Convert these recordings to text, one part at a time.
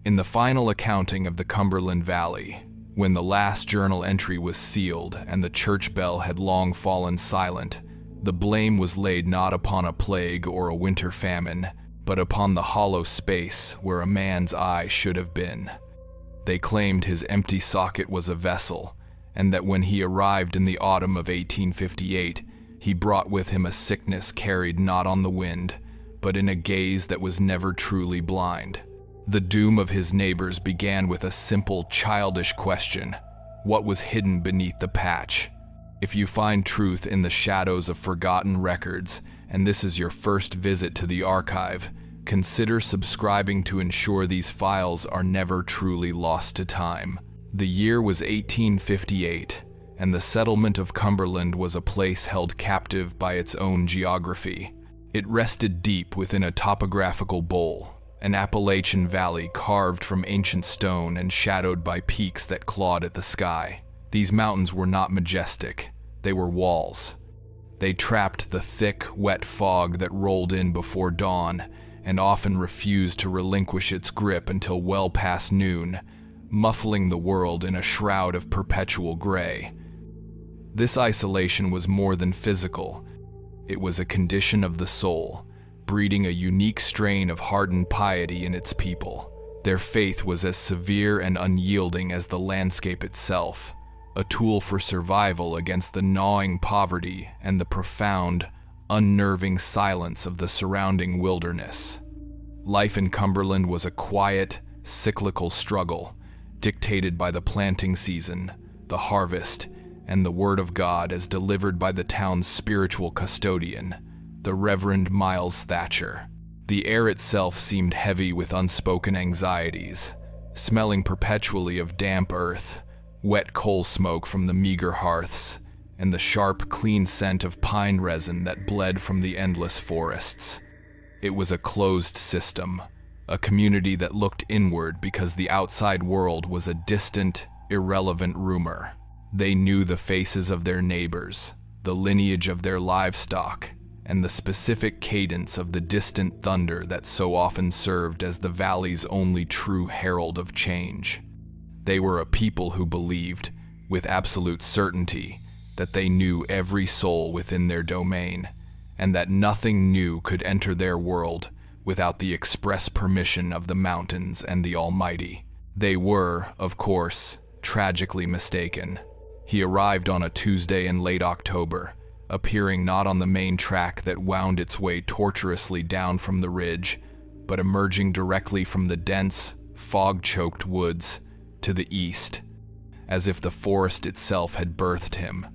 In the final accounting of the Cumberland Valley, when the last journal entry was sealed and the church bell had long fallen silent, the blame was laid not upon a plague or a winter famine, but upon the hollow space where a man's eye should have been. They claimed his empty socket was a vessel, and that when he arrived in the autumn of 1858, he brought with him a sickness carried not on the wind, but in a gaze that was never truly blind. The doom of his neighbors began with a simple, childish question: what was hidden beneath the patch? If you find truth in the shadows of forgotten records, and this is your first visit to the archive, consider subscribing to ensure these files are never truly lost to time. The year was 1858, and the settlement of Cumberland was a place held captive by its own geography. It rested deep within a topographical bowl, an Appalachian valley carved from ancient stone and shadowed by peaks that clawed at the sky. These mountains were not majestic, they were walls. They trapped the thick, wet fog that rolled in before dawn and often refused to relinquish its grip until well past noon, muffling the world in a shroud of perpetual gray. This isolation was more than physical. It was a condition of the soul, breeding a unique strain of hardened piety in its people. Their faith was as severe and unyielding as the landscape itself, a tool for survival against the gnawing poverty and the profound, unnerving silence of the surrounding wilderness. Life in Cumberland was a quiet, cyclical struggle, dictated by the planting season, the harvest, and the word of God as delivered by the town's spiritual custodian, the Reverend Miles Thatcher. The air itself seemed heavy with unspoken anxieties, smelling perpetually of damp earth, wet coal smoke from the meager hearths, and the sharp, clean scent of pine resin that bled from the endless forests. It was a closed system, a community that looked inward because the outside world was a distant, irrelevant rumor. They knew the faces of their neighbors, the lineage of their livestock, and the specific cadence of the distant thunder that so often served as the valley's only true herald of change. They were a people who believed, with absolute certainty, that they knew every soul within their domain, and that nothing new could enter their world without the express permission of the mountains and the Almighty. They were, of course, tragically mistaken. He arrived on a Tuesday in late October, appearing not on the main track that wound its way tortuously down from the ridge, but emerging directly from the dense, fog-choked woods to the east, as if the forest itself had birthed him.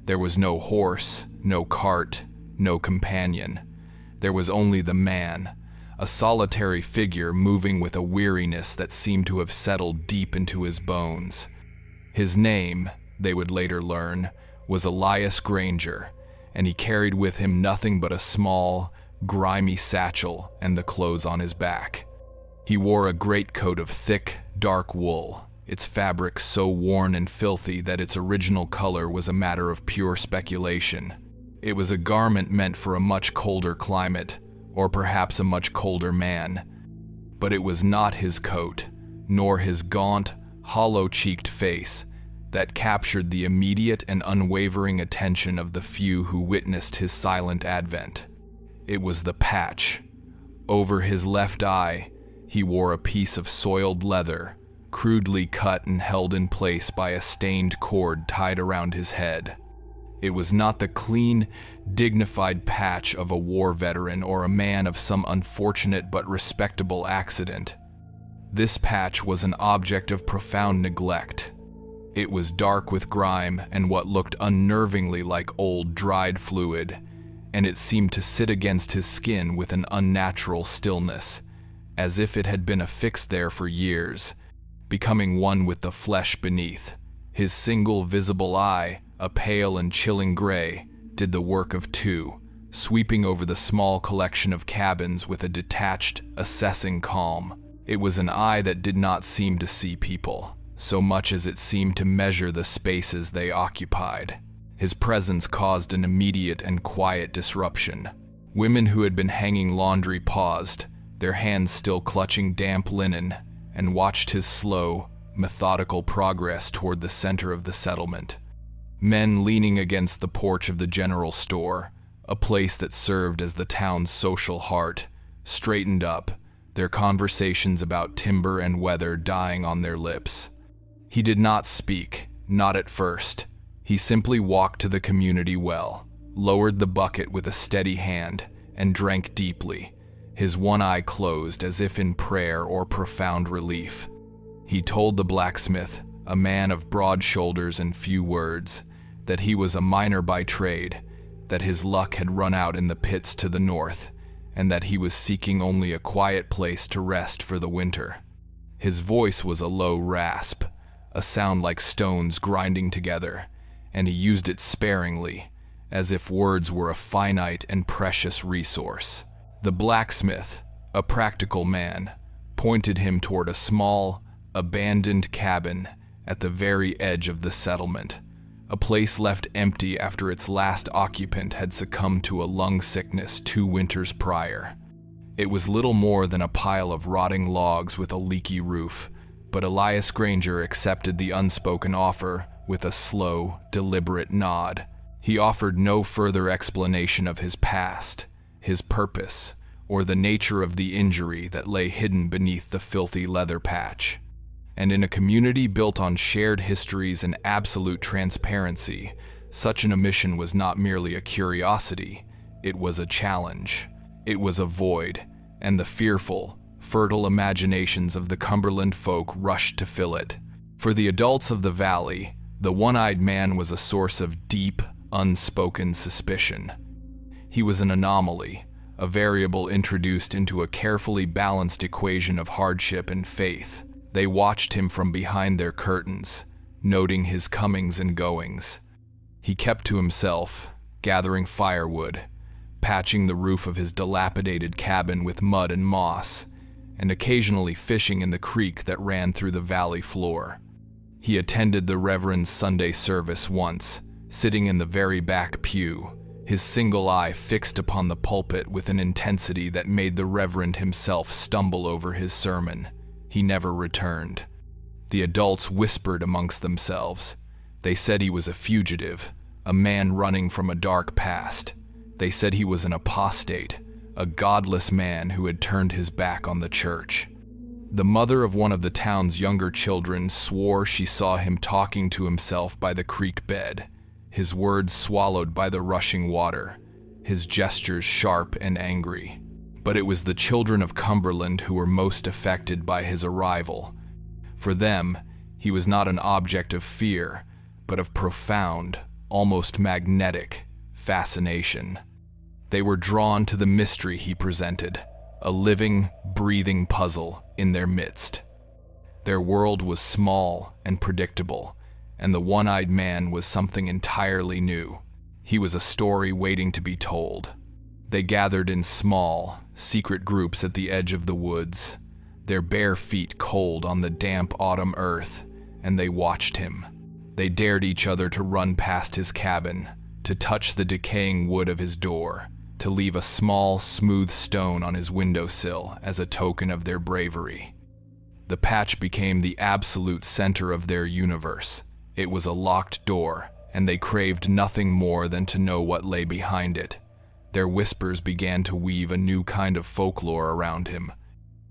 There was no horse, no cart, no companion. There was only the man, a solitary figure moving with a weariness that seemed to have settled deep into his bones. His name, they would later learn, was Elias Granger, and he carried with him nothing but a small, grimy satchel and the clothes on his back. He wore a greatcoat of thick, dark wool, its fabric so worn and filthy that its original color was a matter of pure speculation. It was a garment meant for a much colder climate, or perhaps a much colder man. But it was not his coat, nor his gaunt, hollow-cheeked face, that captured the immediate and unwavering attention of the few who witnessed his silent advent. It was the patch. Over his left eye, he wore a piece of soiled leather, crudely cut and held in place by a stained cord tied around his head. It was not the clean, dignified patch of a war veteran or a man of some unfortunate but respectable accident. This patch was an object of profound neglect. It was dark with grime and what looked unnervingly like old, dried fluid, and it seemed to sit against his skin with an unnatural stillness, as if it had been affixed there for years, becoming one with the flesh beneath. His single visible eye, a pale and chilling gray, did the work of two, sweeping over the small collection of cabins with a detached, assessing calm. It was an eye that did not seem to see people, so much as it seemed to measure the spaces they occupied. His presence caused an immediate and quiet disruption. Women who had been hanging laundry paused, their hands still clutching damp linen, and watched his slow, methodical progress toward the center of the settlement. Men leaning against the porch of the general store, a place that served as the town's social heart, straightened up, their conversations about timber and weather dying on their lips. He did not speak, not at first. He simply walked to the community well, lowered the bucket with a steady hand, and drank deeply, his one eye closed as if in prayer or profound relief. He told the blacksmith, a man of broad shoulders and few words, that he was a miner by trade, that his luck had run out in the pits to the north, and that he was seeking only a quiet place to rest for the winter. His voice was a low rasp, a sound like stones grinding together, and he used it sparingly, as if words were a finite and precious resource. The blacksmith, a practical man, pointed him toward a small, abandoned cabin at the very edge of the settlement, a place left empty after its last occupant had succumbed to a lung sickness 2 winters prior. It was little more than a pile of rotting logs with a leaky roof, but Elias Granger accepted the unspoken offer with a slow, deliberate nod. He offered no further explanation of his past, his purpose, or the nature of the injury that lay hidden beneath the filthy leather patch. And in a community built on shared histories and absolute transparency, such an omission was not merely a curiosity, it was a challenge. It was a void, and the fearful, fertile imaginations of the Cumberland folk rushed to fill it. For the adults of the valley, the one-eyed man was a source of deep, unspoken suspicion. He was an anomaly, a variable introduced into a carefully balanced equation of hardship and faith. They watched him from behind their curtains, noting his comings and goings. He kept to himself, gathering firewood, patching the roof of his dilapidated cabin with mud and moss, and occasionally fishing in the creek that ran through the valley floor. He attended the Reverend's Sunday service once, sitting in the very back pew, his single eye fixed upon the pulpit with an intensity that made the Reverend himself stumble over his sermon. He never returned. The adults whispered amongst themselves. They said he was a fugitive, a man running from a dark past. They said he was an apostate, a godless man who had turned his back on the church. The mother of one of the town's younger children swore she saw him talking to himself by the creek bed, his words swallowed by the rushing water, his gestures sharp and angry. But it was the children of Cumberland who were most affected by his arrival. For them, he was not an object of fear, but of profound, almost magnetic, fascination. They were drawn to the mystery he presented, a living, breathing puzzle in their midst. Their world was small and predictable, and the one-eyed man was something entirely new. He was a story waiting to be told. They gathered in small, secret groups at the edge of the woods, their bare feet cold on the damp autumn earth, and they watched him. They dared each other to run past his cabin, to touch the decaying wood of his door, to leave a small, smooth stone on his windowsill as a token of their bravery. The patch became the absolute center of their universe. It was a locked door, and they craved nothing more than to know what lay behind it. Their whispers began to weave a new kind of folklore around him.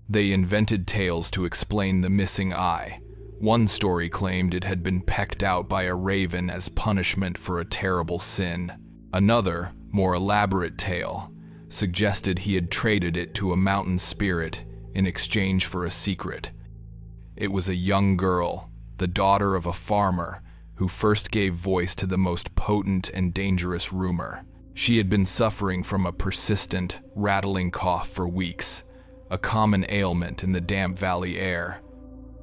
They invented tales to explain the missing eye. One story claimed it had been pecked out by a raven as punishment for a terrible sin. Another, more elaborate tale, suggested he had traded it to a mountain spirit in exchange for a secret. It was a young girl, the daughter of a farmer, who first gave voice to the most potent and dangerous rumor. She had been suffering from a persistent, rattling cough for weeks, a common ailment in the damp valley air.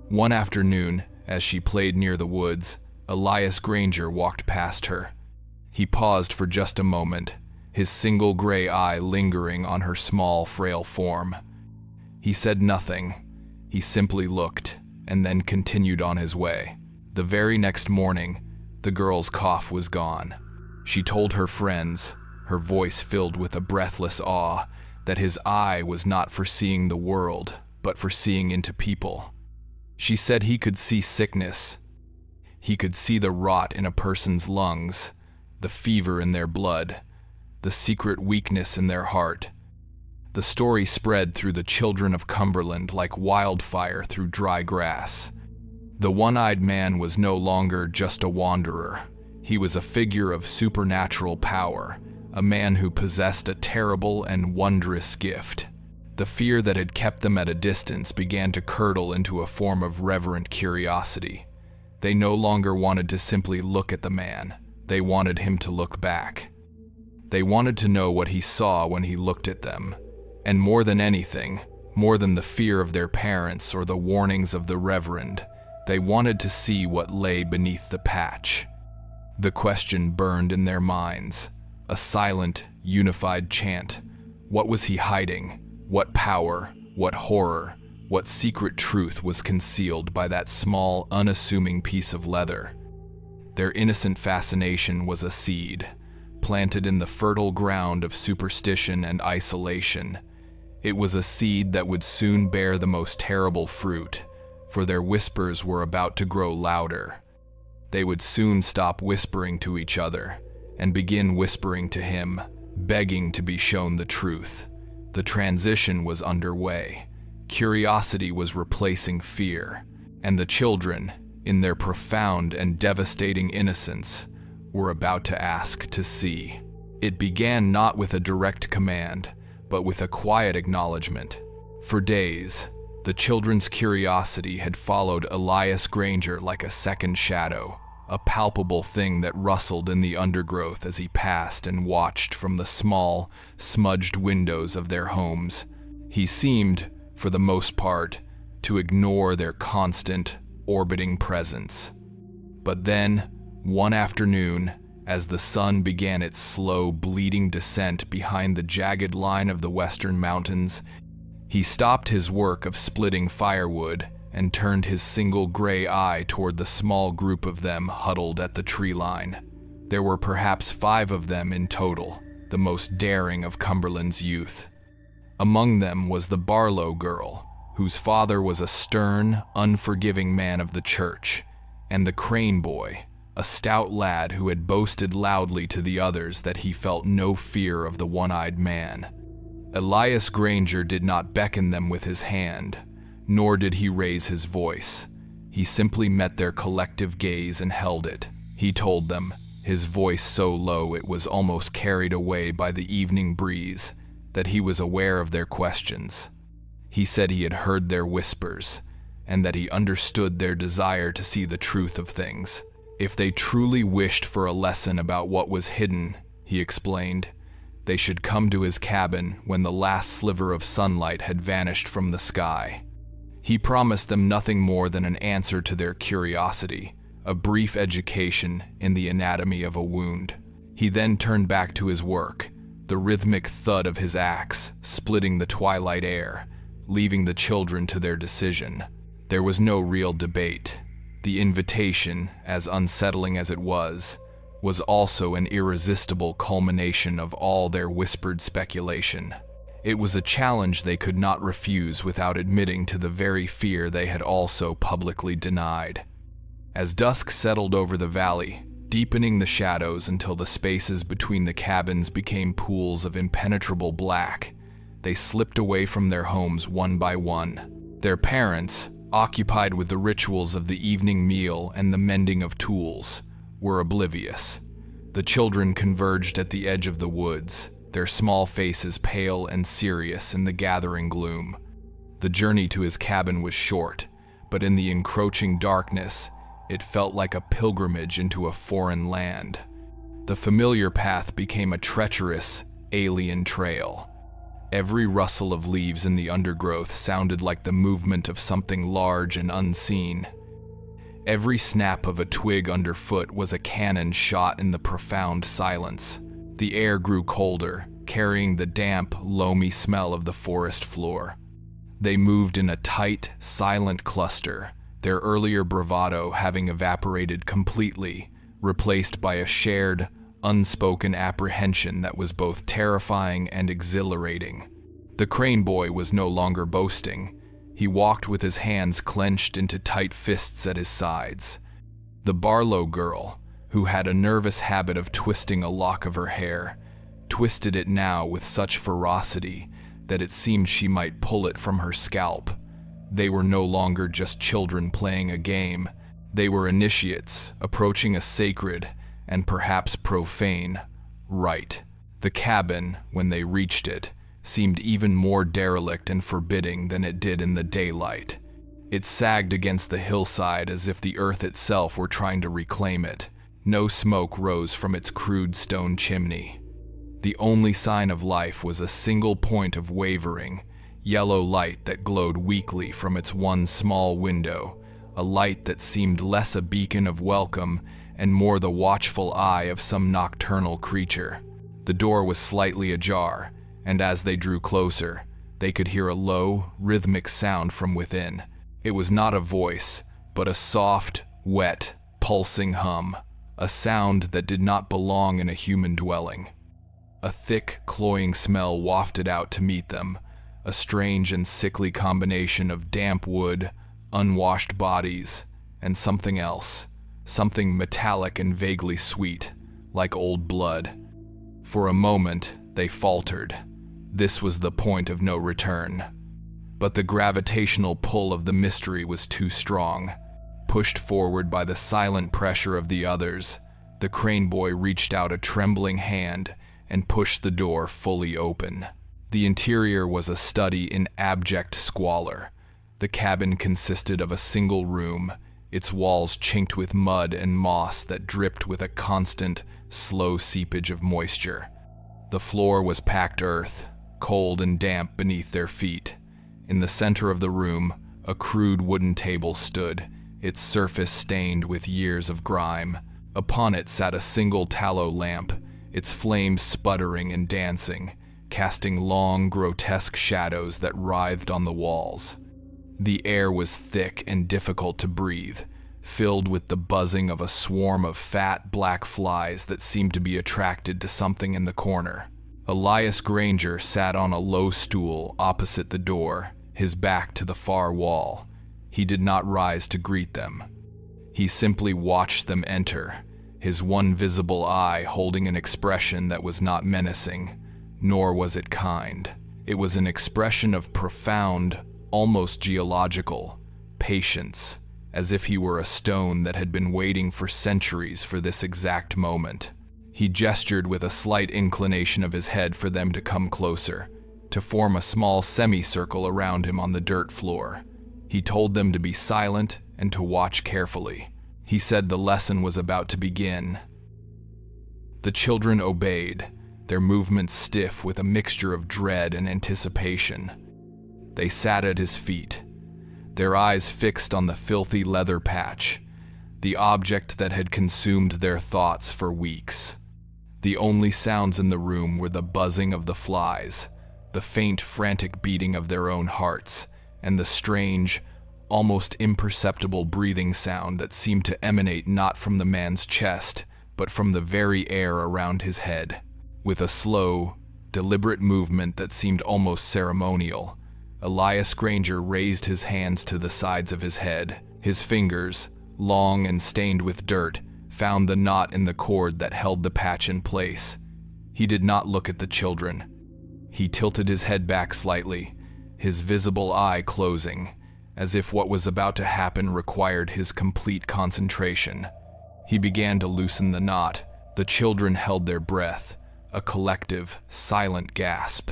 One afternoon, as she played near the woods, Elias Granger walked past her. He paused for just a moment, his single gray eye lingering on her small, frail form. He said nothing. He simply looked, and then continued on his way. The very next morning, the girl's cough was gone. She told her friends, her voice filled with a breathless awe, that his eye was not for seeing the world, but for seeing into people. She said he could see sickness. He could see the rot in a person's lungs, the fever in their blood, the secret weakness in their heart. The story spread through the children of Cumberland like wildfire through dry grass. The one-eyed man was no longer just a wanderer. He was a figure of supernatural power, a man who possessed a terrible and wondrous gift. The fear that had kept them at a distance began to curdle into a form of reverent curiosity. They no longer wanted to simply look at the man. They wanted him to look back. They wanted to know what he saw when he looked at them. And more than anything, more than the fear of their parents or the warnings of the reverend, they wanted to see what lay beneath the patch. The question burned in their minds, a silent, unified chant. What was he hiding? What power, what horror, what secret truth was concealed by that small, unassuming piece of leather? Their innocent fascination was a seed, planted in the fertile ground of superstition and isolation. It was a seed that would soon bear the most terrible fruit, for their whispers were about to grow louder. They would soon stop whispering to each other and begin whispering to him, begging to be shown the truth. The transition was underway. Curiosity was replacing fear, and the children, in their profound and devastating innocence, were about to ask to see. It began not with a direct command, but with a quiet acknowledgement. For days, the children's curiosity had followed Elias Granger like a second shadow, a palpable thing that rustled in the undergrowth as he passed and watched from the small, smudged windows of their homes. He seemed, for the most part, to ignore their constant, orbiting presence. But then, one afternoon, as the sun began its slow, bleeding descent behind the jagged line of the western mountains, he stopped his work of splitting firewood and turned his single gray eye toward the small group of them huddled at the tree line. There were perhaps 5 of them in total, the most daring of Cumberland's youth. Among them was the Barlow girl, whose father was a stern, unforgiving man of the church, and the Crane boy, a stout lad who had boasted loudly to the others that he felt no fear of the one-eyed man. Elias Granger did not beckon them with his hand, nor did he raise his voice. He simply met their collective gaze and held it. He told them, his voice so low it was almost carried away by the evening breeze, that he was aware of their questions. He said he had heard their whispers, and that he understood their desire to see the truth of things. If they truly wished for a lesson about what was hidden, he explained, they should come to his cabin when the last sliver of sunlight had vanished from the sky. He promised them nothing more than an answer to their curiosity, a brief education in the anatomy of a wound. He then turned back to his work, the rhythmic thud of his axe splitting the twilight air, leaving the children to their decision. There was no real debate. The invitation, as unsettling as it was also an irresistible culmination of all their whispered speculation. It was a challenge they could not refuse without admitting to the very fear they had also publicly denied. As dusk settled over the valley, deepening the shadows until the spaces between the cabins became pools of impenetrable black, they slipped away from their homes one by one. Their parents, occupied with the rituals of the evening meal and the mending of tools, were oblivious. The children converged at the edge of the woods, their small faces pale and serious in the gathering gloom. The journey to his cabin was short, but in the encroaching darkness, it felt like a pilgrimage into a foreign land. The familiar path became a treacherous, alien trail. Every rustle of leaves in the undergrowth sounded like the movement of something large and unseen. Every snap of a twig underfoot was a cannon shot in the profound silence. The air grew colder, carrying the damp, loamy smell of the forest floor. They moved in a tight, silent cluster, their earlier bravado having evaporated completely, replaced by a shared, unspoken apprehension that was both terrifying and exhilarating. The Crane boy was no longer boasting. He walked with his hands clenched into tight fists at his sides. The Barlow girl, who had a nervous habit of twisting a lock of her hair, twisted it now with such ferocity that it seemed she might pull it from her scalp. They were no longer just children playing a game. They were initiates approaching a sacred and perhaps profane rite. The cabin, when they reached it, seemed even more derelict and forbidding than it did in the daylight. It sagged against the hillside as if the earth itself were trying to reclaim it. No smoke rose from its crude stone chimney. The only sign of life was a single point of wavering, yellow light that glowed weakly from its one small window, a light that seemed less a beacon of welcome and more the watchful eye of some nocturnal creature. The door was slightly ajar, and as they drew closer, they could hear a low, rhythmic sound from within. It was not a voice, but a soft, wet, pulsing hum, a sound that did not belong in a human dwelling. A thick, cloying smell wafted out to meet them, a strange and sickly combination of damp wood, unwashed bodies, and something else, something metallic and vaguely sweet, like old blood. For a moment, they faltered. This was the point of no return. But the gravitational pull of the mystery was too strong. Pushed forward by the silent pressure of the others, the crane boy reached out a trembling hand and pushed the door fully open. The interior was a study in abject squalor. The cabin consisted of a single room, its walls chinked with mud and moss that dripped with a constant, slow seepage of moisture. The floor was packed earth, cold and damp beneath their feet. In the center of the room, a crude wooden table stood, its surface stained with years of grime. Upon it sat a single tallow lamp, its flames sputtering and dancing, casting long, grotesque shadows that writhed on the walls. The air was thick and difficult to breathe, filled with the buzzing of a swarm of fat, black flies that seemed to be attracted to something in the corner. Elias Granger sat on a low stool opposite the door, his back to the far wall. He did not rise to greet them. He simply watched them enter, his one visible eye holding an expression that was not menacing, nor was it kind. It was an expression of profound, almost geological, patience, as if he were a stone that had been waiting for centuries for this exact moment. He gestured with a slight inclination of his head for them to come closer, to form a small semicircle around him on the dirt floor. He told them to be silent and to watch carefully. He said the lesson was about to begin. The children obeyed, their movements stiff with a mixture of dread and anticipation. They sat at his feet, their eyes fixed on the filthy leather patch, the object that had consumed their thoughts for weeks. The only sounds in the room were the buzzing of the flies, the faint, frantic beating of their own hearts, and the strange, almost imperceptible breathing sound that seemed to emanate not from the man's chest, but from the very air around his head. With a slow, deliberate movement that seemed almost ceremonial, Elias Granger raised his hands to the sides of his head. His fingers, long and stained with dirt, found the knot in the cord that held the patch in place. He did not look at the children. He tilted his head back slightly, his visible eye closing, as if what was about to happen required his complete concentration. He began to loosen the knot. The children held their breath, a collective, silent gasp.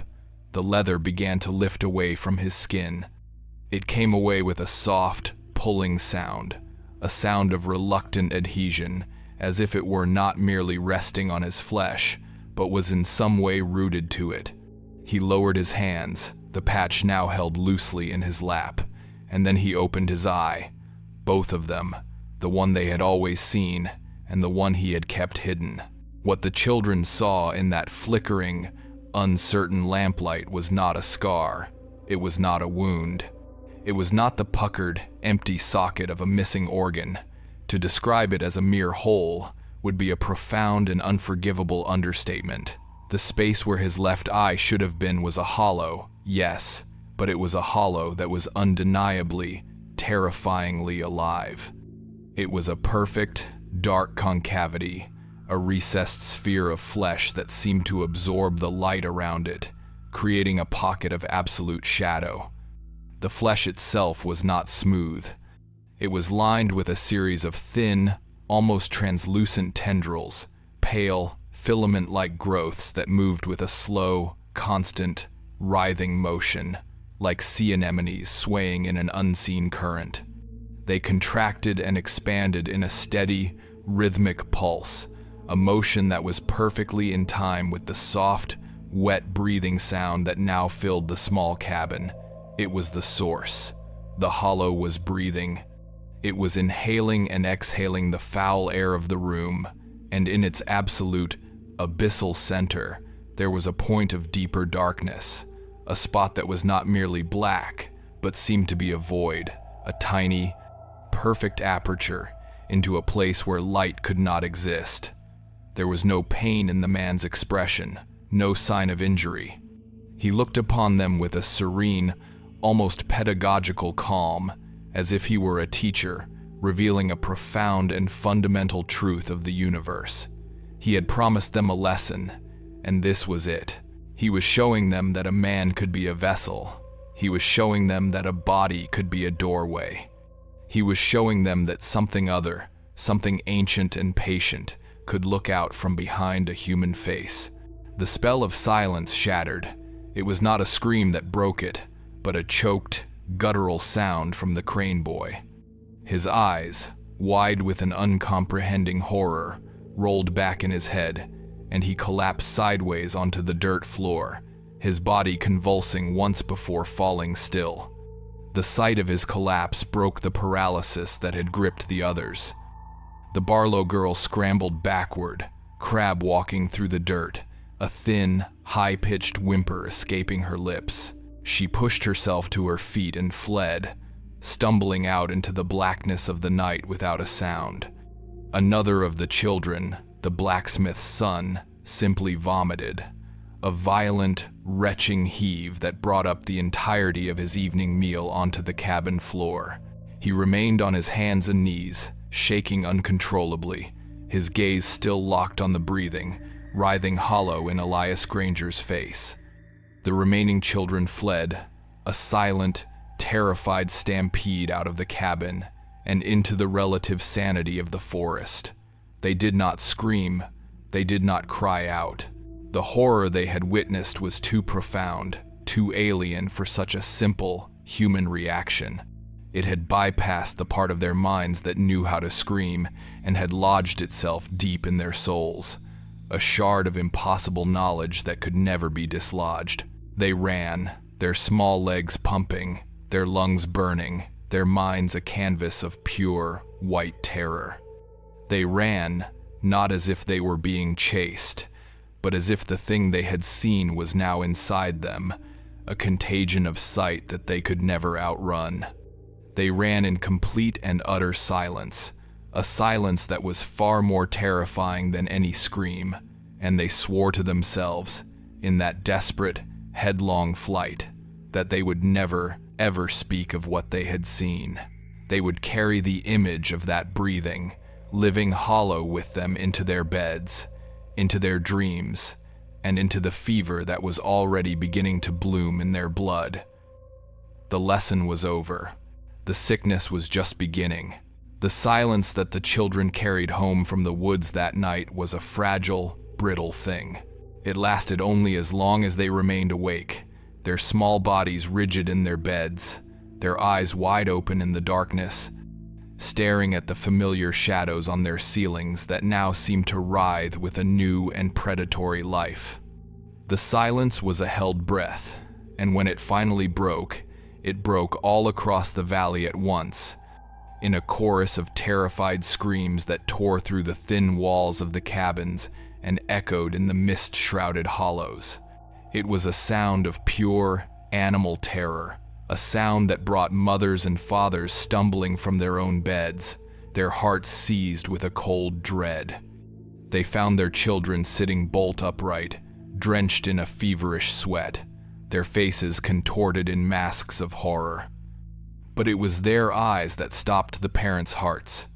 The leather began to lift away from his skin. It came away with a soft, pulling sound, a sound of reluctant adhesion, as if it were not merely resting on his flesh, but was in some way rooted to it. He lowered his hands, the patch now held loosely in his lap, and then he opened his eye, both of them, the one they had always seen and the one he had kept hidden. What the children saw in that flickering, uncertain lamplight was not a scar. It was not a wound. It was not the puckered, empty socket of a missing organ. To describe it as a mere hole would be a profound and unforgivable understatement. The space where his left eye should have been was a hollow, yes, but it was a hollow that was undeniably, terrifyingly alive. It was a perfect, dark concavity, a recessed sphere of flesh that seemed to absorb the light around it, creating a pocket of absolute shadow. The flesh itself was not smooth. It was lined with a series of thin, almost translucent tendrils, pale, filament-like growths that moved with a slow, constant, writhing motion, like sea anemones swaying in an unseen current. They contracted and expanded in a steady, rhythmic pulse, a motion that was perfectly in time with the soft, wet breathing sound that now filled the small cabin. It was the source. The hollow was breathing. It was inhaling and exhaling the foul air of the room, and in its absolute, abyssal center, there was a point of deeper darkness, a spot that was not merely black, but seemed to be a void, a tiny, perfect aperture into a place where light could not exist. There was no pain in the man's expression, no sign of injury. He looked upon them with a serene, almost pedagogical calm, as if he were a teacher, revealing a profound and fundamental truth of the universe. He had promised them a lesson, and this was it. He was showing them that a man could be a vessel. He was showing them that a body could be a doorway. He was showing them that something other, something ancient and patient, could look out from behind a human face. The spell of silence shattered. It was not a scream that broke it, but a choked, guttural sound from the crane boy. His eyes, wide with an uncomprehending horror, rolled back in his head, and he collapsed sideways onto the dirt floor, his body convulsing once before falling still. The sight of his collapse broke the paralysis that had gripped the others. The Barlow girl scrambled backward, crab walking through the dirt, a thin, high-pitched whimper escaping her lips. She pushed herself to her feet and fled, stumbling out into the blackness of the night without a sound. Another of the children, the blacksmith's son, simply vomited, a violent, retching heave that brought up the entirety of his evening meal onto the cabin floor. He remained on his hands and knees, shaking uncontrollably, his gaze still locked on the breathing, writhing hollow in Elias Granger's face. The remaining children fled, a silent, terrified stampede out of the cabin and into the relative sanity of the forest. They did not scream, they did not cry out. The horror they had witnessed was too profound, too alien for such a simple, human reaction. It had bypassed the part of their minds that knew how to scream and had lodged itself deep in their souls, a shard of impossible knowledge that could never be dislodged. They ran, their small legs pumping, their lungs burning, their minds a canvas of pure, white terror. They ran, not as if they were being chased, but as if the thing they had seen was now inside them, a contagion of sight that they could never outrun. They ran in complete and utter silence, a silence that was far more terrifying than any scream, and they swore to themselves, in that desperate, headlong flight, that they would never, ever speak of what they had seen. They would carry the image of that breathing, living hollow with them into their beds, into their dreams, and into the fever that was already beginning to bloom in their blood. The lesson was over. The sickness was just beginning. The silence that the children carried home from the woods that night was a fragile, brittle thing. It lasted only as long as they remained awake, their small bodies rigid in their beds, their eyes wide open in the darkness, staring at the familiar shadows on their ceilings that now seemed to writhe with a new and predatory life. The silence was a held breath, and when it finally broke, it broke all across the valley at once, in a chorus of terrified screams that tore through the thin walls of the cabins and echoed in the mist-shrouded hollows. It was a sound of pure, animal terror, a sound that brought mothers and fathers stumbling from their own beds, their hearts seized with a cold dread. They found their children sitting bolt upright, drenched in a feverish sweat, their faces contorted in masks of horror. But it was their eyes that stopped the parents' hearts.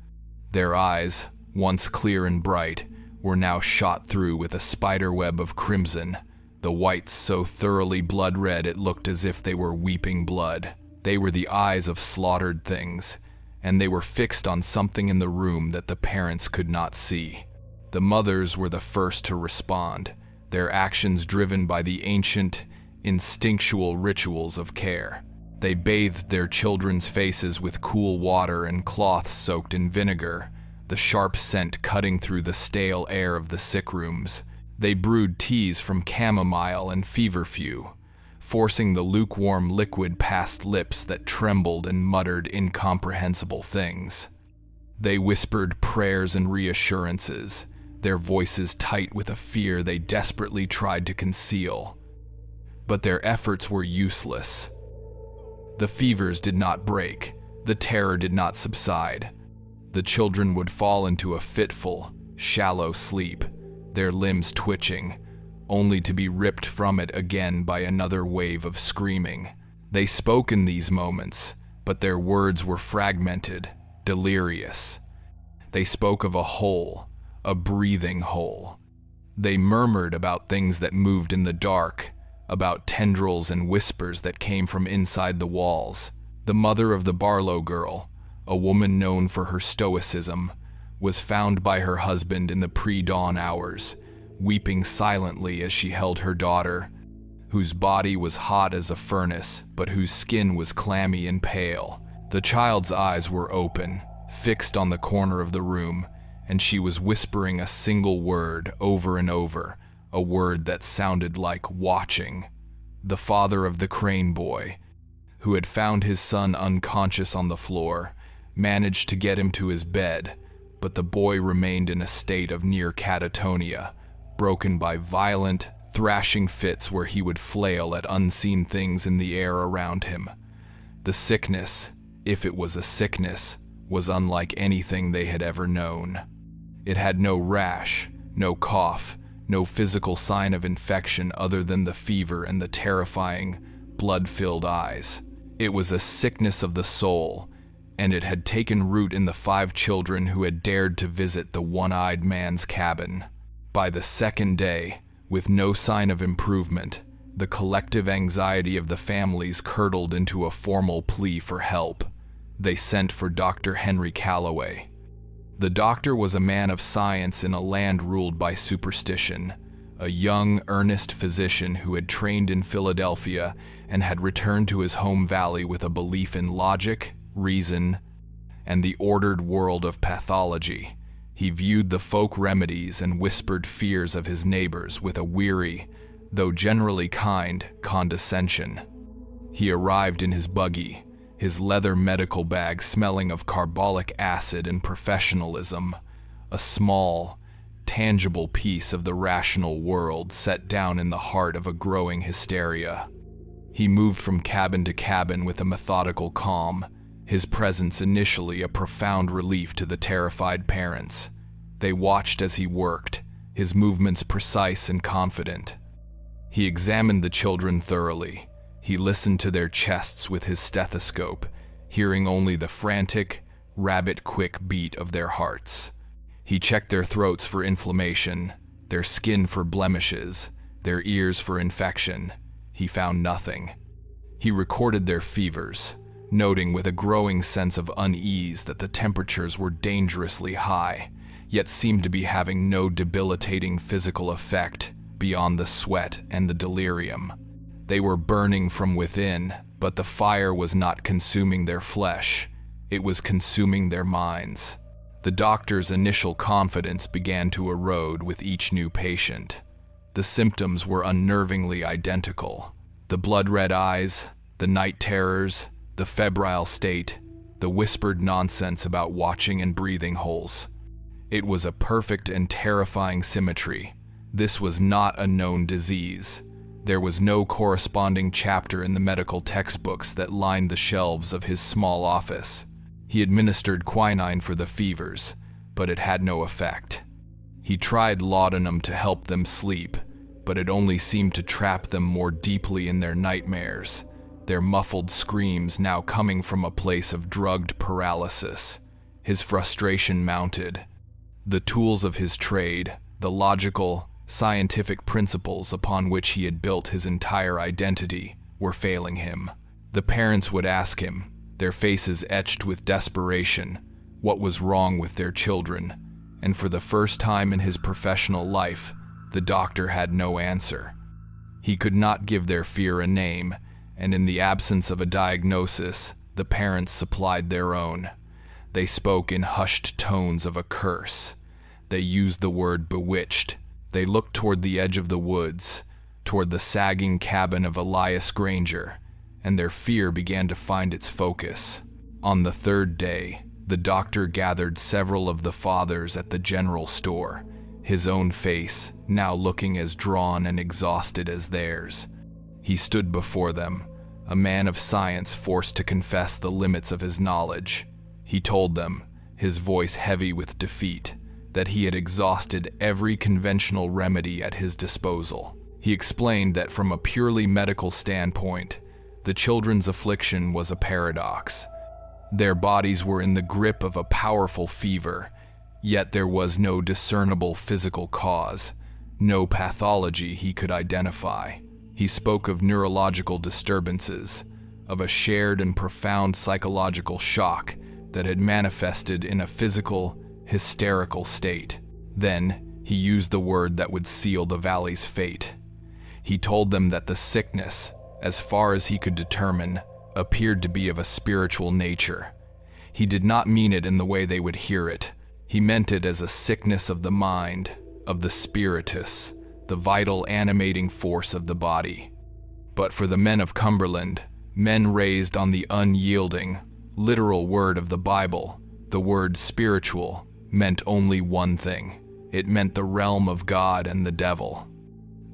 Their eyes, once clear and bright, were now shot through with a spiderweb of crimson, the whites so thoroughly blood-red it looked as if they were weeping blood. They were the eyes of slaughtered things, and they were fixed on something in the room that the parents could not see. The mothers were the first to respond, their actions driven by the ancient, instinctual rituals of care. They bathed their children's faces with cool water and cloths soaked in vinegar, the sharp scent cutting through the stale air of the sick rooms. They brewed teas from chamomile and feverfew, forcing the lukewarm liquid past lips that trembled and muttered incomprehensible things. They whispered prayers and reassurances, their voices tight with a fear they desperately tried to conceal. But their efforts were useless. The fevers did not break, the terror did not subside. The children would fall into a fitful, shallow sleep, their limbs twitching, only to be ripped from it again by another wave of screaming. They spoke in these moments, but their words were fragmented, delirious. They spoke of a hole, a breathing hole. They murmured about things that moved in the dark, about tendrils and whispers that came from inside the walls. The mother of the Barlow girl, a woman known for her stoicism, was found by her husband in the pre-dawn hours, weeping silently as she held her daughter, whose body was hot as a furnace, but whose skin was clammy and pale. The child's eyes were open, fixed on the corner of the room, and she was whispering a single word over and over, a word that sounded like watching. The father of the Crane boy, who had found his son unconscious on the floor, managed to get him to his bed, but the boy remained in a state of near catatonia, broken by violent, thrashing fits where he would flail at unseen things in the air around him. The sickness, if it was a sickness, was unlike anything they had ever known. It had no rash, no cough, no physical sign of infection other than the fever and the terrifying, blood-filled eyes. It was a sickness of the soul, and it had taken root in the 5 children who had dared to visit the one-eyed man's cabin. By the second day, with no sign of improvement, the collective anxiety of the families curdled into a formal plea for help. They sent for Dr. Henry Calloway. The doctor was a man of science in a land ruled by superstition, a young, earnest physician who had trained in Philadelphia and had returned to his home valley with a belief in logic, reason, and the ordered world of pathology. He viewed the folk remedies and whispered fears of his neighbors with a weary, though generally kind, condescension. He arrived in his buggy, his leather medical bag smelling of carbolic acid and professionalism, a small, tangible piece of the rational world set down in the heart of a growing hysteria. He moved from cabin to cabin with a methodical calm, his presence initially a profound relief to the terrified parents. They watched as he worked, his movements precise and confident. He examined the children thoroughly. He listened to their chests with his stethoscope, hearing only the frantic, rabbit-quick beat of their hearts. He checked their throats for inflammation, their skin for blemishes, their ears for infection. He found nothing. He recorded their fevers, noting with a growing sense of unease that the temperatures were dangerously high, yet seemed to be having no debilitating physical effect beyond the sweat and the delirium. They were burning from within, but the fire was not consuming their flesh. It was consuming their minds. The doctor's initial confidence began to erode with each new patient. The symptoms were unnervingly identical. The blood-red eyes, the night terrors, the febrile state, the whispered nonsense about watching and breathing holes. It was a perfect and terrifying symmetry. This was not a known disease. There was no corresponding chapter in the medical textbooks that lined the shelves of his small office. He administered quinine for the fevers, but it had no effect. He tried laudanum to help them sleep, but it only seemed to trap them more deeply in their nightmares, their muffled screams now coming from a place of drugged paralysis. His frustration mounted. The tools of his trade, the logical, scientific principles upon which he had built his entire identity, were failing him. The parents would ask him, their faces etched with desperation, what was wrong with their children, and for the first time in his professional life, the doctor had no answer. He could not give their fear a name, and in the absence of a diagnosis, the parents supplied their own. They spoke in hushed tones of a curse. They used the word bewitched. They looked toward the edge of the woods, toward the sagging cabin of Elias Granger, and their fear began to find its focus. On the third day, the doctor gathered several of the fathers at the general store, his own face now looking as drawn and exhausted as theirs. He stood before them, a man of science forced to confess the limits of his knowledge. He told them, his voice heavy with defeat, that he had exhausted every conventional remedy at his disposal. He explained that from a purely medical standpoint, the children's affliction was a paradox. Their bodies were in the grip of a powerful fever, yet there was no discernible physical cause, no pathology he could identify. He spoke of neurological disturbances, of a shared and profound psychological shock that had manifested in a physical, hysterical state. Then, he used the word that would seal the valley's fate. He told them that the sickness, as far as he could determine, appeared to be of a spiritual nature. He did not mean it in the way they would hear it. He meant it as a sickness of the mind, of the spiritus, the vital animating force of the body. But for the men of Cumberland, men raised on the unyielding, literal word of the Bible, the word spiritual meant only one thing. It meant the realm of God and the devil.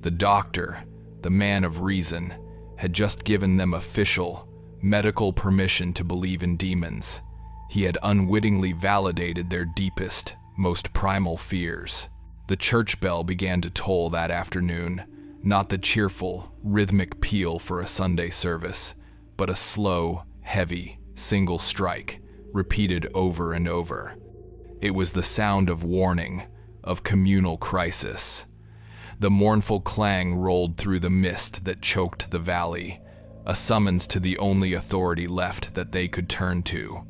The doctor, the man of reason, had just given them official, medical permission to believe in demons. He had unwittingly validated their deepest, most primal fears. The church bell began to toll that afternoon, not the cheerful, rhythmic peal for a Sunday service, but a slow, heavy, single strike, repeated over and over. It was the sound of warning, of communal crisis. The mournful clang rolled through the mist that choked the valley, a summons to the only authority left that they could turn to.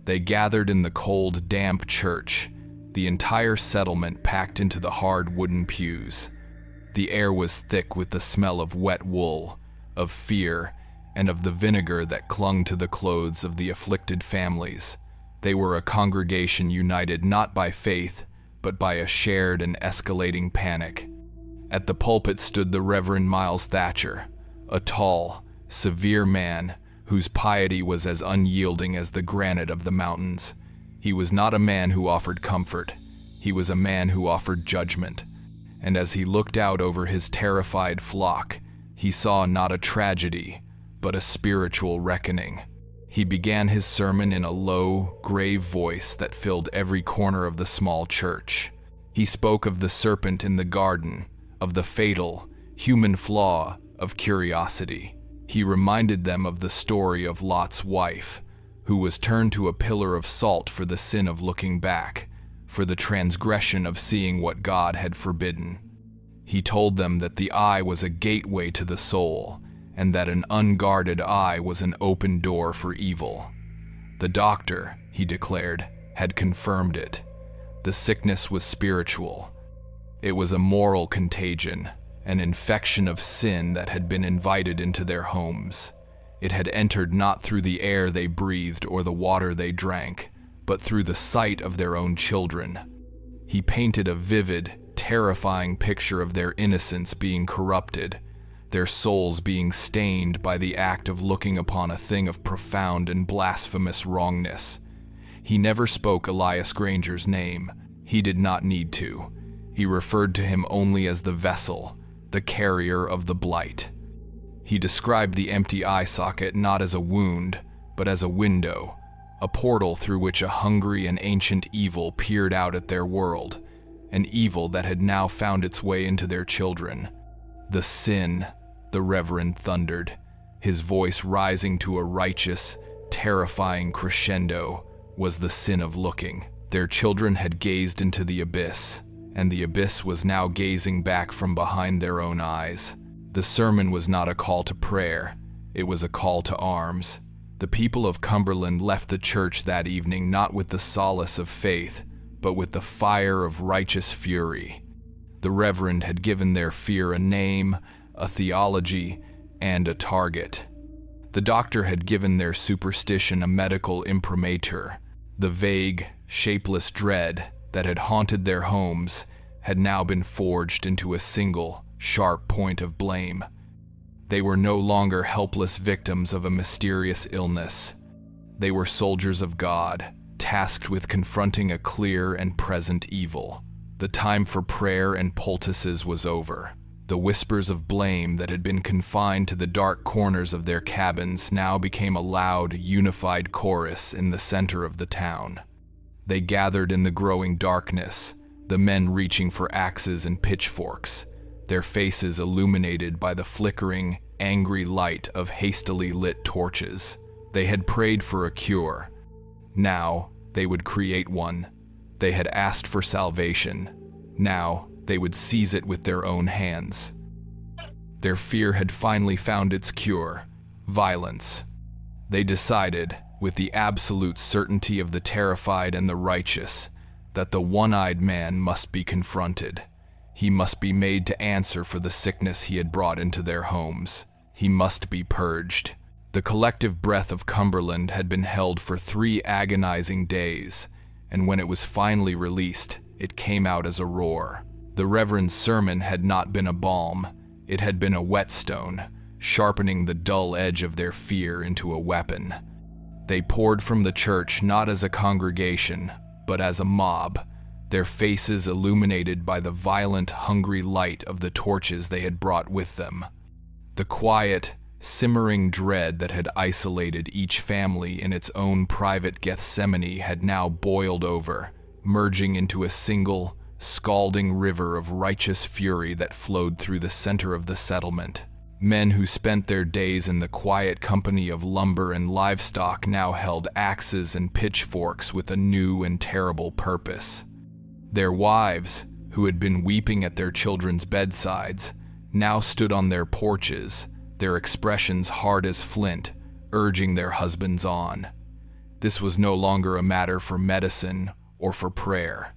They gathered in the cold, damp church, the entire settlement packed into the hard wooden pews. The air was thick with the smell of wet wool, of fear, and of the vinegar that clung to the clothes of the afflicted families. They were a congregation united not by faith, but by a shared and escalating panic. At the pulpit stood the Reverend Miles Thatcher, a tall, severe man whose piety was as unyielding as the granite of the mountains. He was not a man who offered comfort. He was a man who offered judgment. And as he looked out over his terrified flock, he saw not a tragedy, but a spiritual reckoning. He began his sermon in a low, grave voice that filled every corner of the small church. He spoke of the serpent in the garden, of the fatal, human flaw of curiosity. He reminded them of the story of Lot's wife, who was turned to a pillar of salt for the sin of looking back, for the transgression of seeing what God had forbidden. He told them that the eye was a gateway to the soul, and that an unguarded eye was an open door for evil. The doctor, he declared, had confirmed it. The sickness was spiritual. It was a moral contagion, an infection of sin that had been invited into their homes. It had entered not through the air they breathed or the water they drank, but through the sight of their own children. He painted a vivid, terrifying picture of their innocence being corrupted, their souls being stained by the act of looking upon a thing of profound and blasphemous wrongness. He never spoke Elias Granger's name. He did not need to. He referred to him only as the vessel, the carrier of the blight. He described the empty eye socket not as a wound, but as a window, a portal through which a hungry and ancient evil peered out at their world, an evil that had now found its way into their children. The sin, the Reverend thundered, his voice rising to a righteous, terrifying crescendo, was the sin of looking. Their children had gazed into the abyss, and the abyss was now gazing back from behind their own eyes. The sermon was not a call to prayer, it was a call to arms. The people of Cumberland left the church that evening not with the solace of faith, but with the fire of righteous fury. The Reverend had given their fear a name, a theology, and a target. The doctor had given their superstition a medical imprimatur. The vague, shapeless dread that had haunted their homes had now been forged into a single, sharp point of blame. They were no longer helpless victims of a mysterious illness. They were soldiers of God, tasked with confronting a clear and present evil. The time for prayer and poultices was over. The whispers of blame that had been confined to the dark corners of their cabins now became a loud, unified chorus in the center of the town. They gathered in the growing darkness, the men reaching for axes and pitchforks, their faces illuminated by the flickering, angry light of hastily lit torches. They had prayed for a cure. Now, they would create one. They had asked for salvation. Now, they would seize it with their own hands. Their fear had finally found its cure: violence. They decided, with the absolute certainty of the terrified and the righteous, that the one-eyed man must be confronted. He must be made to answer for the sickness he had brought into their homes. He must be purged. The collective breath of Cumberland had been held for 3 agonizing days, and when it was finally released, it came out as a roar. The Reverend's sermon had not been a balm, it had been a whetstone, sharpening the dull edge of their fear into a weapon. They poured from the church not as a congregation, but as a mob, their faces illuminated by the violent, hungry light of the torches they had brought with them. The quiet, simmering dread that had isolated each family in its own private Gethsemane had now boiled over, merging into a single, scalding river of righteous fury that flowed through the center of the settlement. Men who spent their days in the quiet company of lumber and livestock now held axes and pitchforks with a new and terrible purpose. Their wives, who had been weeping at their children's bedsides, now stood on their porches, their expressions hard as flint, urging their husbands on. This was no longer a matter for medicine or for prayer.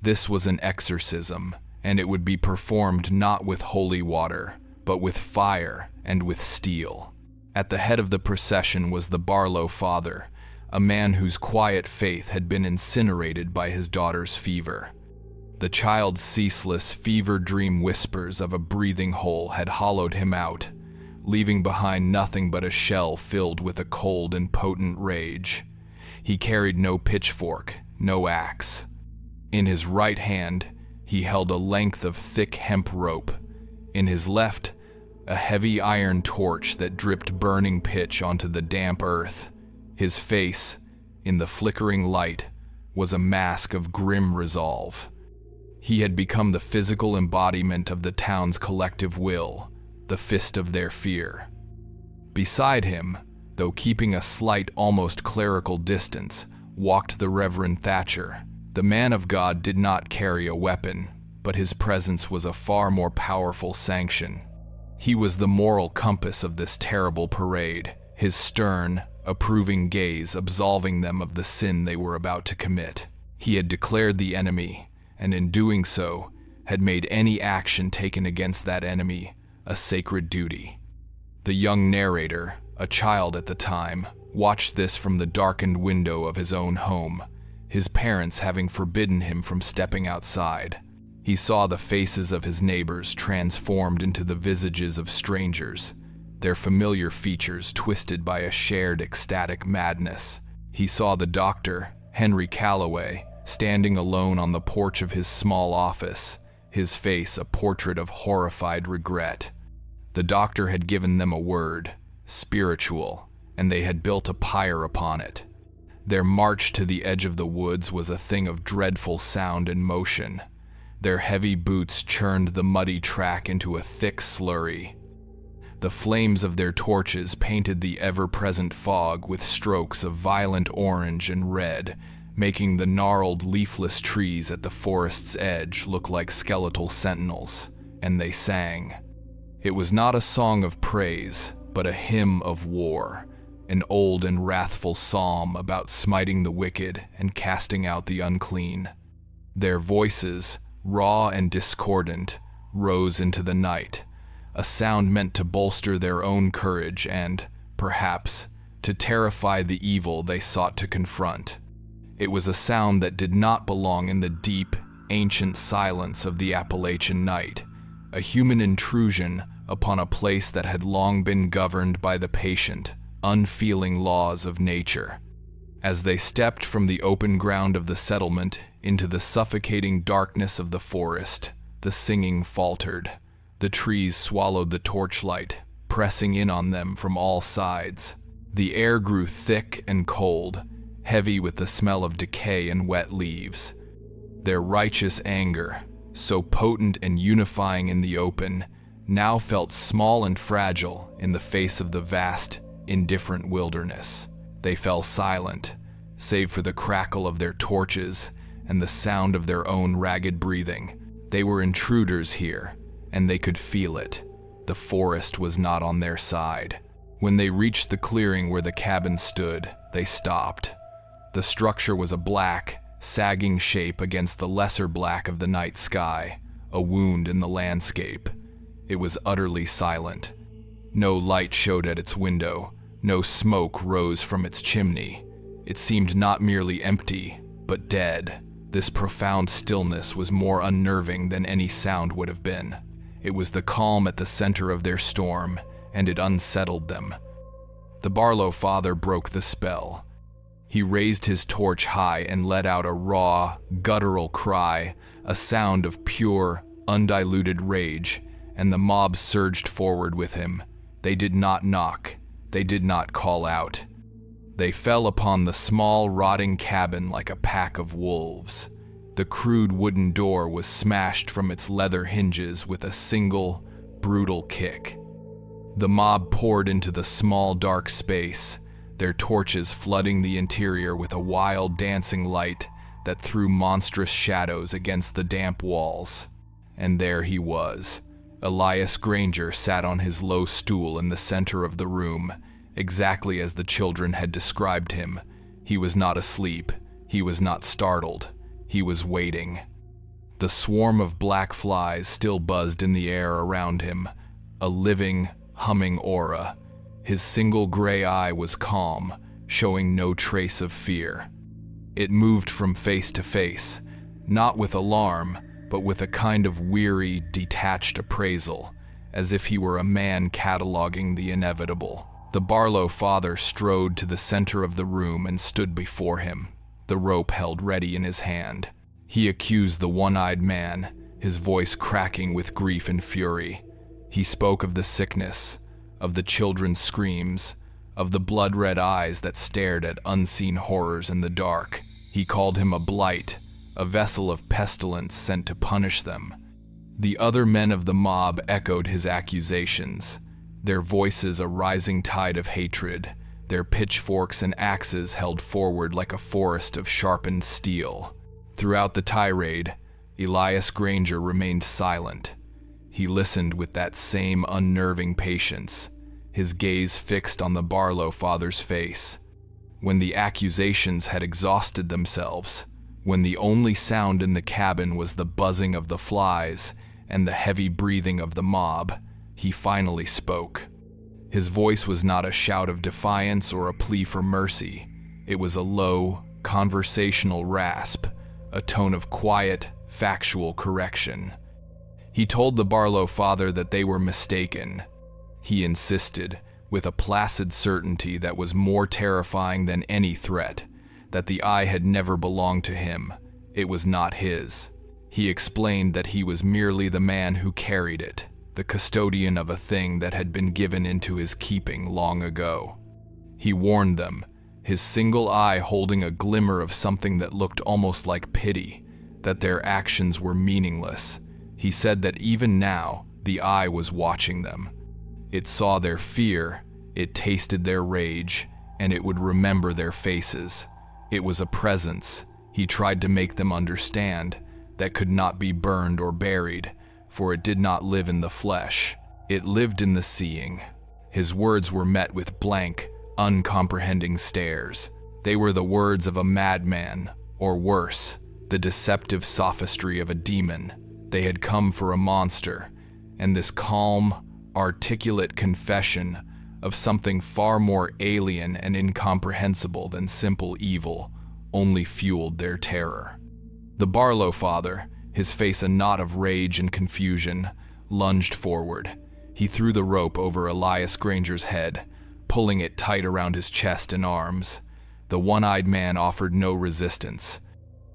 This was an exorcism, and it would be performed not with holy water, but with fire and with steel. At the head of the procession was the Barlow father, a man whose quiet faith had been incinerated by his daughter's fever. The child's ceaseless fever-dream whispers of a breathing hole had hollowed him out, leaving behind nothing but a shell filled with a cold and potent rage. He carried no pitchfork, no axe. In his right hand, he held a length of thick hemp rope. In his left, a heavy iron torch that dripped burning pitch onto the damp earth. His face, in the flickering light, was a mask of grim resolve. He had become the physical embodiment of the town's collective will, the fist of their fear. Beside him, though keeping a slight, almost clerical distance, walked the Reverend Thatcher. The man of God did not carry a weapon, but his presence was a far more powerful sanction. He was the moral compass of this terrible parade, his stern, approving gaze absolving them of the sin they were about to commit. He had declared the enemy, and in doing so, had made any action taken against that enemy a sacred duty. The young narrator, a child at the time, watched this from the darkened window of his own home, his parents having forbidden him from stepping outside. He saw the faces of his neighbors transformed into the visages of strangers, their familiar features twisted by a shared ecstatic madness. He saw the doctor, Henry Calloway, standing alone on the porch of his small office, his face a portrait of horrified regret. The doctor had given them a word, spiritual, and they had built a pyre upon it. Their march to the edge of the woods was a thing of dreadful sound and motion. Their heavy boots churned the muddy track into a thick slurry. The flames of their torches painted the ever-present fog with strokes of violent orange and red, making the gnarled, leafless trees at the forest's edge look like skeletal sentinels, and they sang. It was not a song of praise, but a hymn of war, an old and wrathful psalm about smiting the wicked and casting out the unclean. Their voices, raw and discordant, rose into the night, a sound meant to bolster their own courage and, perhaps, to terrify the evil they sought to confront. It was a sound that did not belong in the deep, ancient silence of the Appalachian night, a human intrusion upon a place that had long been governed by the patient, unfeeling laws of nature. As they stepped from the open ground of the settlement into the suffocating darkness of the forest, the singing faltered. The trees swallowed the torchlight, pressing in on them from all sides. The air grew thick and cold, heavy with the smell of decay and wet leaves. Their righteous anger, so potent and unifying in the open, now felt small and fragile in the face of the vast, indifferent wilderness. They fell silent, save for the crackle of their torches and the sound of their own ragged breathing. They were intruders here, and they could feel it. The forest was not on their side. When they reached the clearing where the cabin stood, they stopped. The structure was a black, sagging shape against the lesser black of the night sky, a wound in the landscape. It was utterly silent. No light showed at its window, no smoke rose from its chimney. It seemed not merely empty, but dead. This profound stillness was more unnerving than any sound would have been. It was the calm at the center of their storm, and it unsettled them. The Barlow father broke the spell. He raised his torch high and let out a raw, guttural cry, a sound of pure, undiluted rage, and the mob surged forward with him. They did not knock. They did not call out. They fell upon the small, rotting cabin like a pack of wolves. The crude wooden door was smashed from its leather hinges with a single, brutal kick. The mob poured into the small, dark space, their torches flooding the interior with a wild, dancing light that threw monstrous shadows against the damp walls. And there he was. Elias Granger sat on his low stool in the center of the room, exactly as the children had described him. He was not asleep. He was not startled. He was waiting. The swarm of black flies still buzzed in the air around him, a living, humming aura. His single gray eye was calm, showing no trace of fear. It moved from face to face, not with alarm, but with a kind of weary, detached appraisal, as if he were a man cataloging the inevitable. The Barlow father strode to the center of the room and stood before him, the rope held ready in his hand. He accused the one-eyed man, his voice cracking with grief and fury. He spoke of the sickness, of the children's screams, of the blood-red eyes that stared at unseen horrors in the dark. He called him a blight, a vessel of pestilence sent to punish them. The other men of the mob echoed his accusations, their voices a rising tide of hatred, their pitchforks and axes held forward like a forest of sharpened steel. Throughout the tirade, Elias Granger remained silent. He listened with that same unnerving patience, his gaze fixed on the Barlow father's face. When the accusations had exhausted themselves, when the only sound in the cabin was the buzzing of the flies and the heavy breathing of the mob, he finally spoke. His voice was not a shout of defiance or a plea for mercy. It was a low, conversational rasp, a tone of quiet, factual correction. He told the Barlow father that they were mistaken. He insisted, with a placid certainty that was more terrifying than any threat, that the eye had never belonged to him. It was not his. He explained that he was merely the man who carried it, the custodian of a thing that had been given into his keeping long ago. He warned them, his single eye holding a glimmer of something that looked almost like pity, that their actions were meaningless. He said that even now, the eye was watching them. It saw their fear, it tasted their rage, and it would remember their faces. It was a presence, he tried to make them understand, that could not be burned or buried, for it did not live in the flesh. It lived in the seeing. His words were met with blank, uncomprehending stares. They were the words of a madman, or worse, the deceptive sophistry of a demon. They had come for a monster, and this calm, articulate confession of something far more alien and incomprehensible than simple evil only fueled their terror. The Barlow father, his face a knot of rage and confusion, lunged forward. He threw the rope over Elias Granger's head, pulling it tight around his chest and arms. The one-eyed man offered no resistance.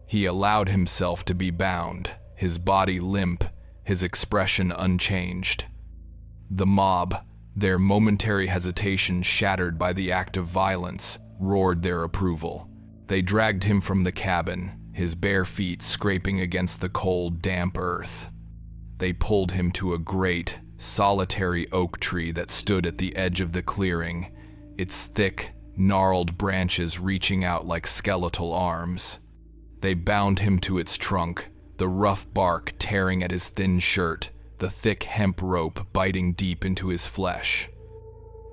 He allowed himself to be bound, his body limp, his expression unchanged. The mob, their momentary hesitation shattered by the act of violence, roared their approval. They dragged him from the cabin, his bare feet scraping against the cold, damp earth. They pulled him to a great, solitary oak tree that stood at the edge of the clearing, its thick, gnarled branches reaching out like skeletal arms. They bound him to its trunk, the rough bark tearing at his thin shirt, the thick hemp rope biting deep into his flesh.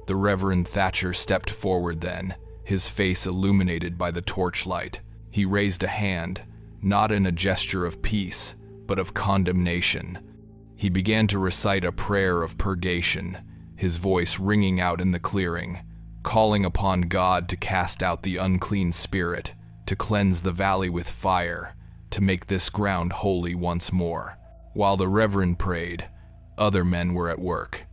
The Reverend Thatcher stepped forward then, his face illuminated by the torchlight. He raised a hand, not in a gesture of peace, but of condemnation. He began to recite a prayer of purgation, his voice ringing out in the clearing, calling upon God to cast out the unclean spirit, to cleanse the valley with fire, to make this ground holy once more. While the Reverend prayed, other men were at work.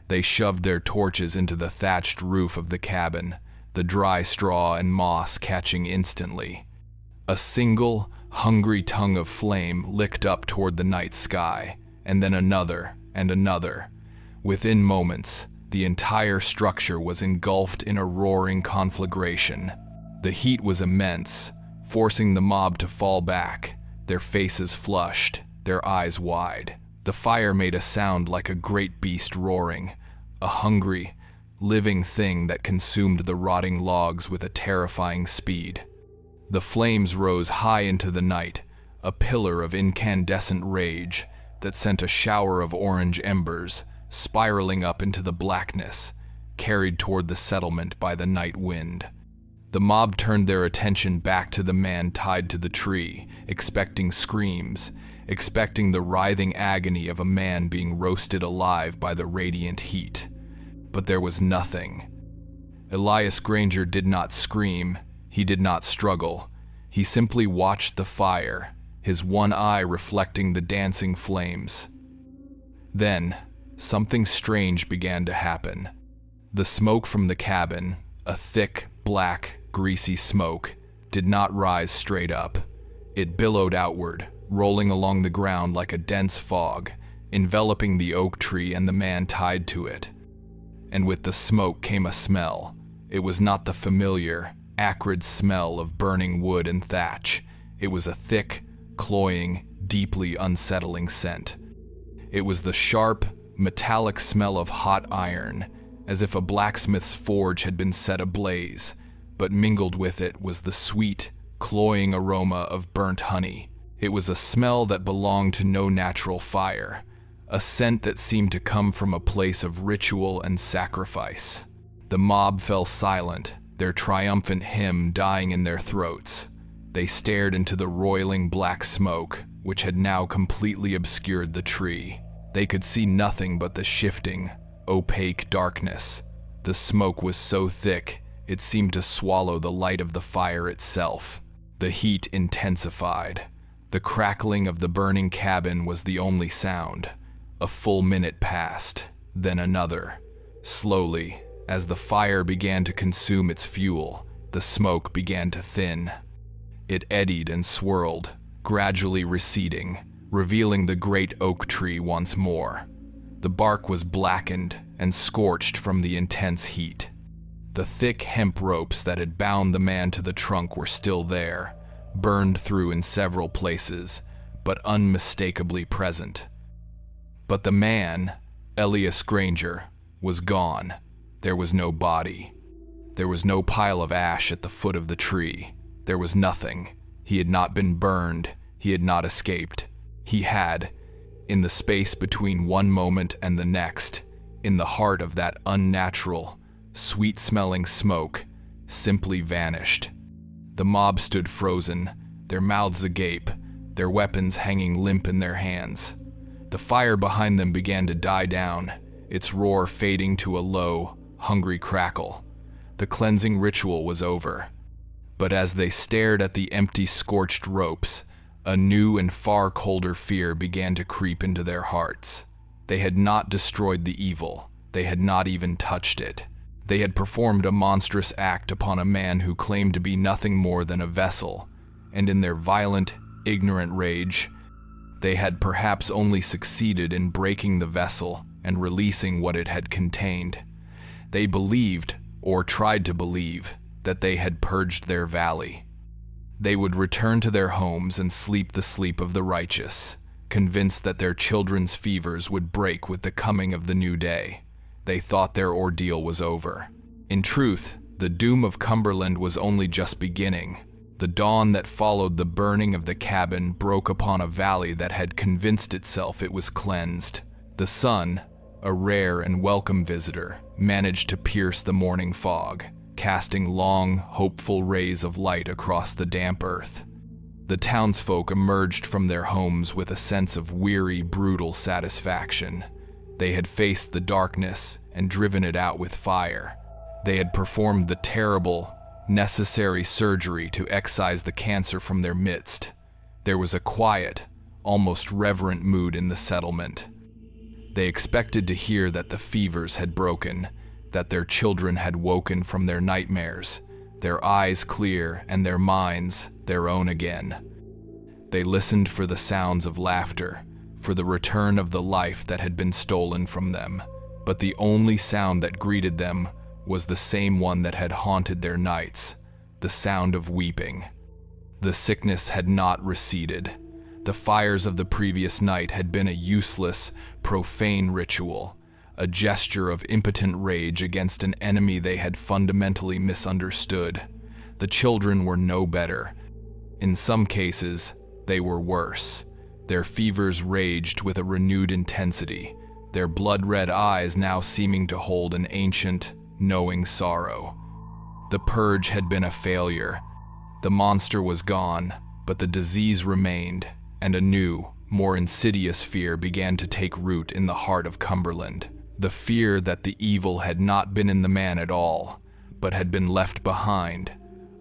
They shoved their torches into the thatched roof of the cabin, the dry straw and moss catching instantly. A single, hungry tongue of flame licked up toward the night sky, and then another and another. Within moments, the entire structure was engulfed in a roaring conflagration. The heat was immense, forcing the mob to fall back, their faces flushed, their eyes wide. The fire made a sound like a great beast roaring, a hungry, living thing that consumed the rotting logs with a terrifying speed. The flames rose high into the night, a pillar of incandescent rage that sent a shower of orange embers spiraling up into the blackness, carried toward the settlement by the night wind. The mob turned their attention back to the man tied to the tree, expecting screams, expecting the writhing agony of a man being roasted alive by the radiant heat. But there was nothing. Elias Granger did not scream, he did not struggle. He simply watched the fire, his one eye reflecting the dancing flames. Then, something strange began to happen. The smoke from the cabin, a thick, black, greasy smoke, did not rise straight up. It billowed outward, rolling along the ground like a dense fog, enveloping the oak tree and the man tied to it. And with the smoke came a smell. It was not the familiar, acrid smell of burning wood and thatch. It was a thick, cloying, deeply unsettling scent. It was the sharp, metallic smell of hot iron, as if a blacksmith's forge had been set ablaze, but mingled with it was the sweet, cloying aroma of burnt honey. It was a smell that belonged to no natural fire, a scent that seemed to come from a place of ritual and sacrifice. The mob fell silent, their triumphant hymn dying in their throats. They stared into the roiling black smoke, which had now completely obscured the tree. They could see nothing but the shifting, opaque darkness. The smoke was so thick, it seemed to swallow the light of the fire itself. The heat intensified. The crackling of the burning cabin was the only sound. A full minute passed, then another. Slowly, as the fire began to consume its fuel, the smoke began to thin. It eddied and swirled, gradually receding, revealing the great oak tree once more. The bark was blackened and scorched from the intense heat. The thick hemp ropes that had bound the man to the trunk were still there, burned through in several places, but unmistakably present. But the man, Elias Granger, was gone. There was no body. There was no pile of ash at the foot of the tree. There was nothing. He had not been burned. He had not escaped. He had, in the space between one moment and the next, in the heart of that unnatural, sweet-smelling smoke, simply vanished. The mob stood frozen, their mouths agape, their weapons hanging limp in their hands. The fire behind them began to die down, its roar fading to a low, hungry crackle. The cleansing ritual was over. But as they stared at the empty, scorched ropes, a new and far colder fear began to creep into their hearts. They had not destroyed the evil. They had not even touched it. They had performed a monstrous act upon a man who claimed to be nothing more than a vessel, and in their violent, ignorant rage, they had perhaps only succeeded in breaking the vessel and releasing what it had contained. They believed, or tried to believe, that they had purged their valley. They would return to their homes and sleep the sleep of the righteous, convinced that their children's fevers would break with the coming of the new day. They thought their ordeal was over. In truth, the doom of Cumberland was only just beginning. The dawn that followed the burning of the cabin broke upon a valley that had convinced itself it was cleansed. The sun, a rare and welcome visitor, managed to pierce the morning fog, casting long, hopeful rays of light across the damp earth. The townsfolk emerged from their homes with a sense of weary, brutal satisfaction. They had faced the darkness and driven it out with fire. They had performed the terrible, necessary surgery to excise the cancer from their midst. There was a quiet, almost reverent mood in the settlement. They expected to hear that the fevers had broken, that their children had woken from their nightmares, their eyes clear and their minds their own again. They listened for the sounds of laughter, for the return of the life that had been stolen from them, but the only sound that greeted them was the same one that had haunted their nights, the sound of weeping. The sickness had not receded. The fires of the previous night had been a useless, profane ritual, a gesture of impotent rage against an enemy they had fundamentally misunderstood. The children were no better. In some cases, they were worse. Their fevers raged with a renewed intensity, their blood-red eyes now seeming to hold an ancient, knowing sorrow. The purge had been a failure. The monster was gone, but the disease remained, and a new, more insidious fear began to take root in the heart of Cumberland. The fear that the evil had not been in the man at all, but had been left behind,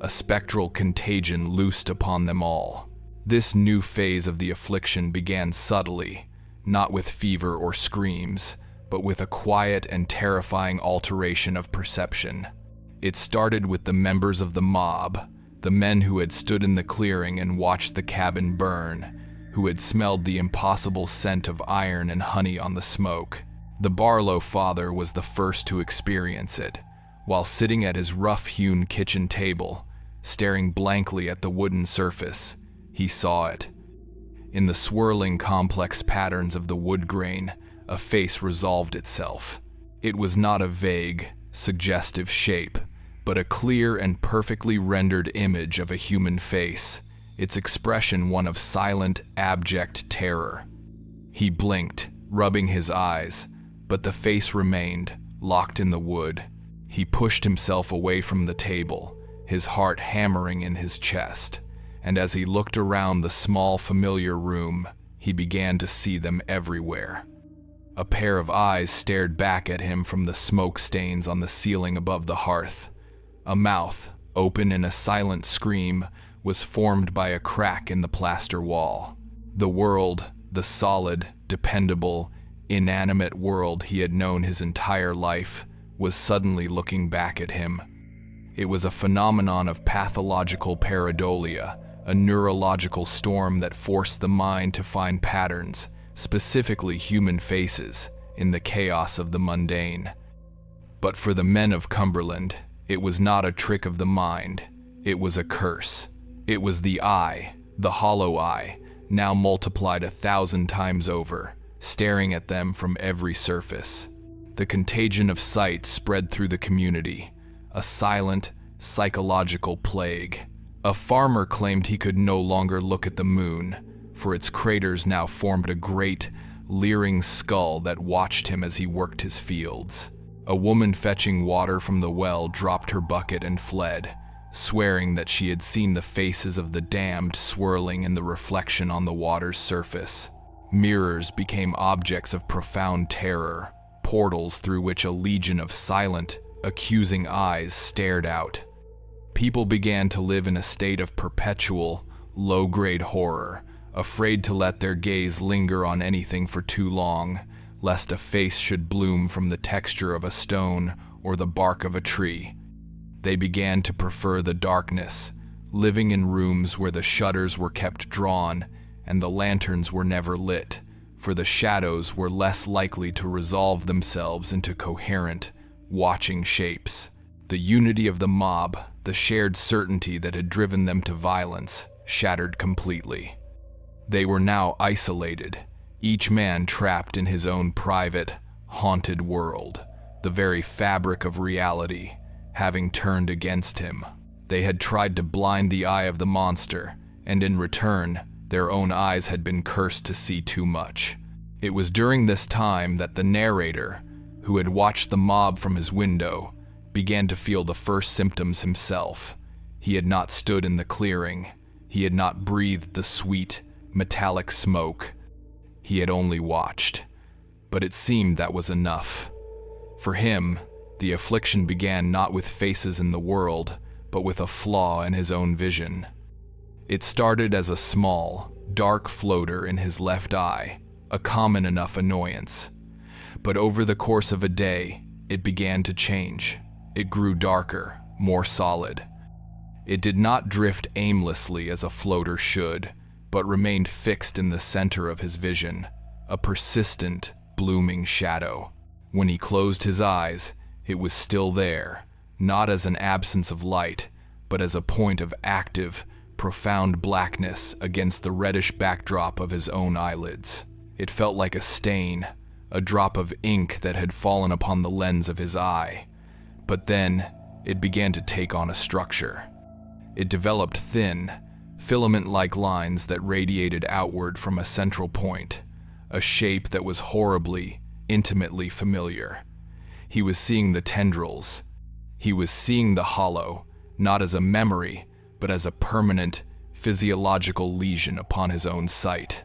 a spectral contagion loosed upon them all. This new phase of the affliction began subtly, not with fever or screams, but with a quiet and terrifying alteration of perception. It started with the members of the mob, the men who had stood in the clearing and watched the cabin burn, who had smelled the impossible scent of iron and honey on the smoke. The Barlow father was the first to experience it, while sitting at his rough-hewn kitchen table, staring blankly at the wooden surface. He saw it. In the swirling, complex patterns of the wood grain, a face resolved itself. It was not a vague, suggestive shape, but a clear and perfectly rendered image of a human face, its expression one of silent, abject terror. He blinked, rubbing his eyes, but the face remained, locked in the wood. He pushed himself away from the table, his heart hammering in his chest, and as he looked around the small, familiar room, he began to see them everywhere. A pair of eyes stared back at him from the smoke stains on the ceiling above the hearth. A mouth, open in a silent scream, was formed by a crack in the plaster wall. The world, the solid, dependable, inanimate world he had known his entire life, was suddenly looking back at him. It was a phenomenon of pathological pareidolia, a neurological storm that forced the mind to find patterns, specifically human faces, in the chaos of the mundane. But for the men of Cumberland, it was not a trick of the mind, it was a curse, It was the eye, the hollow eye, now multiplied 1,000 times over, staring at them from every surface. The contagion of sight spread through the community, a silent, psychological plague. A farmer claimed he could no longer look at the moon, for its craters now formed a great, leering skull that watched him as he worked his fields. A woman fetching water from the well dropped her bucket and fled, swearing that she had seen the faces of the damned swirling in the reflection on the water's surface. Mirrors became objects of profound terror, portals through which a legion of silent, accusing eyes stared out. People began to live in a state of perpetual, low-grade horror, afraid to let their gaze linger on anything for too long, lest a face should bloom from the texture of a stone or the bark of a tree. They began to prefer the darkness, living in rooms where the shutters were kept drawn and the lanterns were never lit, for the shadows were less likely to resolve themselves into coherent, watching shapes. The unity of the mob, the shared certainty that had driven them to violence, shattered completely. They were now isolated, each man trapped in his own private, haunted world, the very fabric of reality having turned against him. They had tried to blind the eye of the monster, and in return, their own eyes had been cursed to see too much. It was during this time that the narrator, who had watched the mob from his window, began to feel the first symptoms himself. He had not stood in the clearing. He had not breathed the sweet, metallic smoke. He had only watched. But it seemed that was enough. For him, the affliction began not with faces in the world, but with a flaw in his own vision. It started as a small, dark floater in his left eye, a common enough annoyance. But over the course of a day, it began to change. It grew darker, more solid. It did not drift aimlessly as a floater should, but remained fixed in the center of his vision, a persistent, blooming shadow. When he closed his eyes, it was still there, not as an absence of light, but as a point of active, profound blackness against the reddish backdrop of his own eyelids. It felt like a stain, a drop of ink that had fallen upon the lens of his eye. But then, it began to take on a structure. It developed thin, filament-like lines that radiated outward from a central point, a shape that was horribly, intimately familiar. He was seeing the tendrils. He was seeing the hollow, not as a memory, but as a permanent, physiological lesion upon his own sight.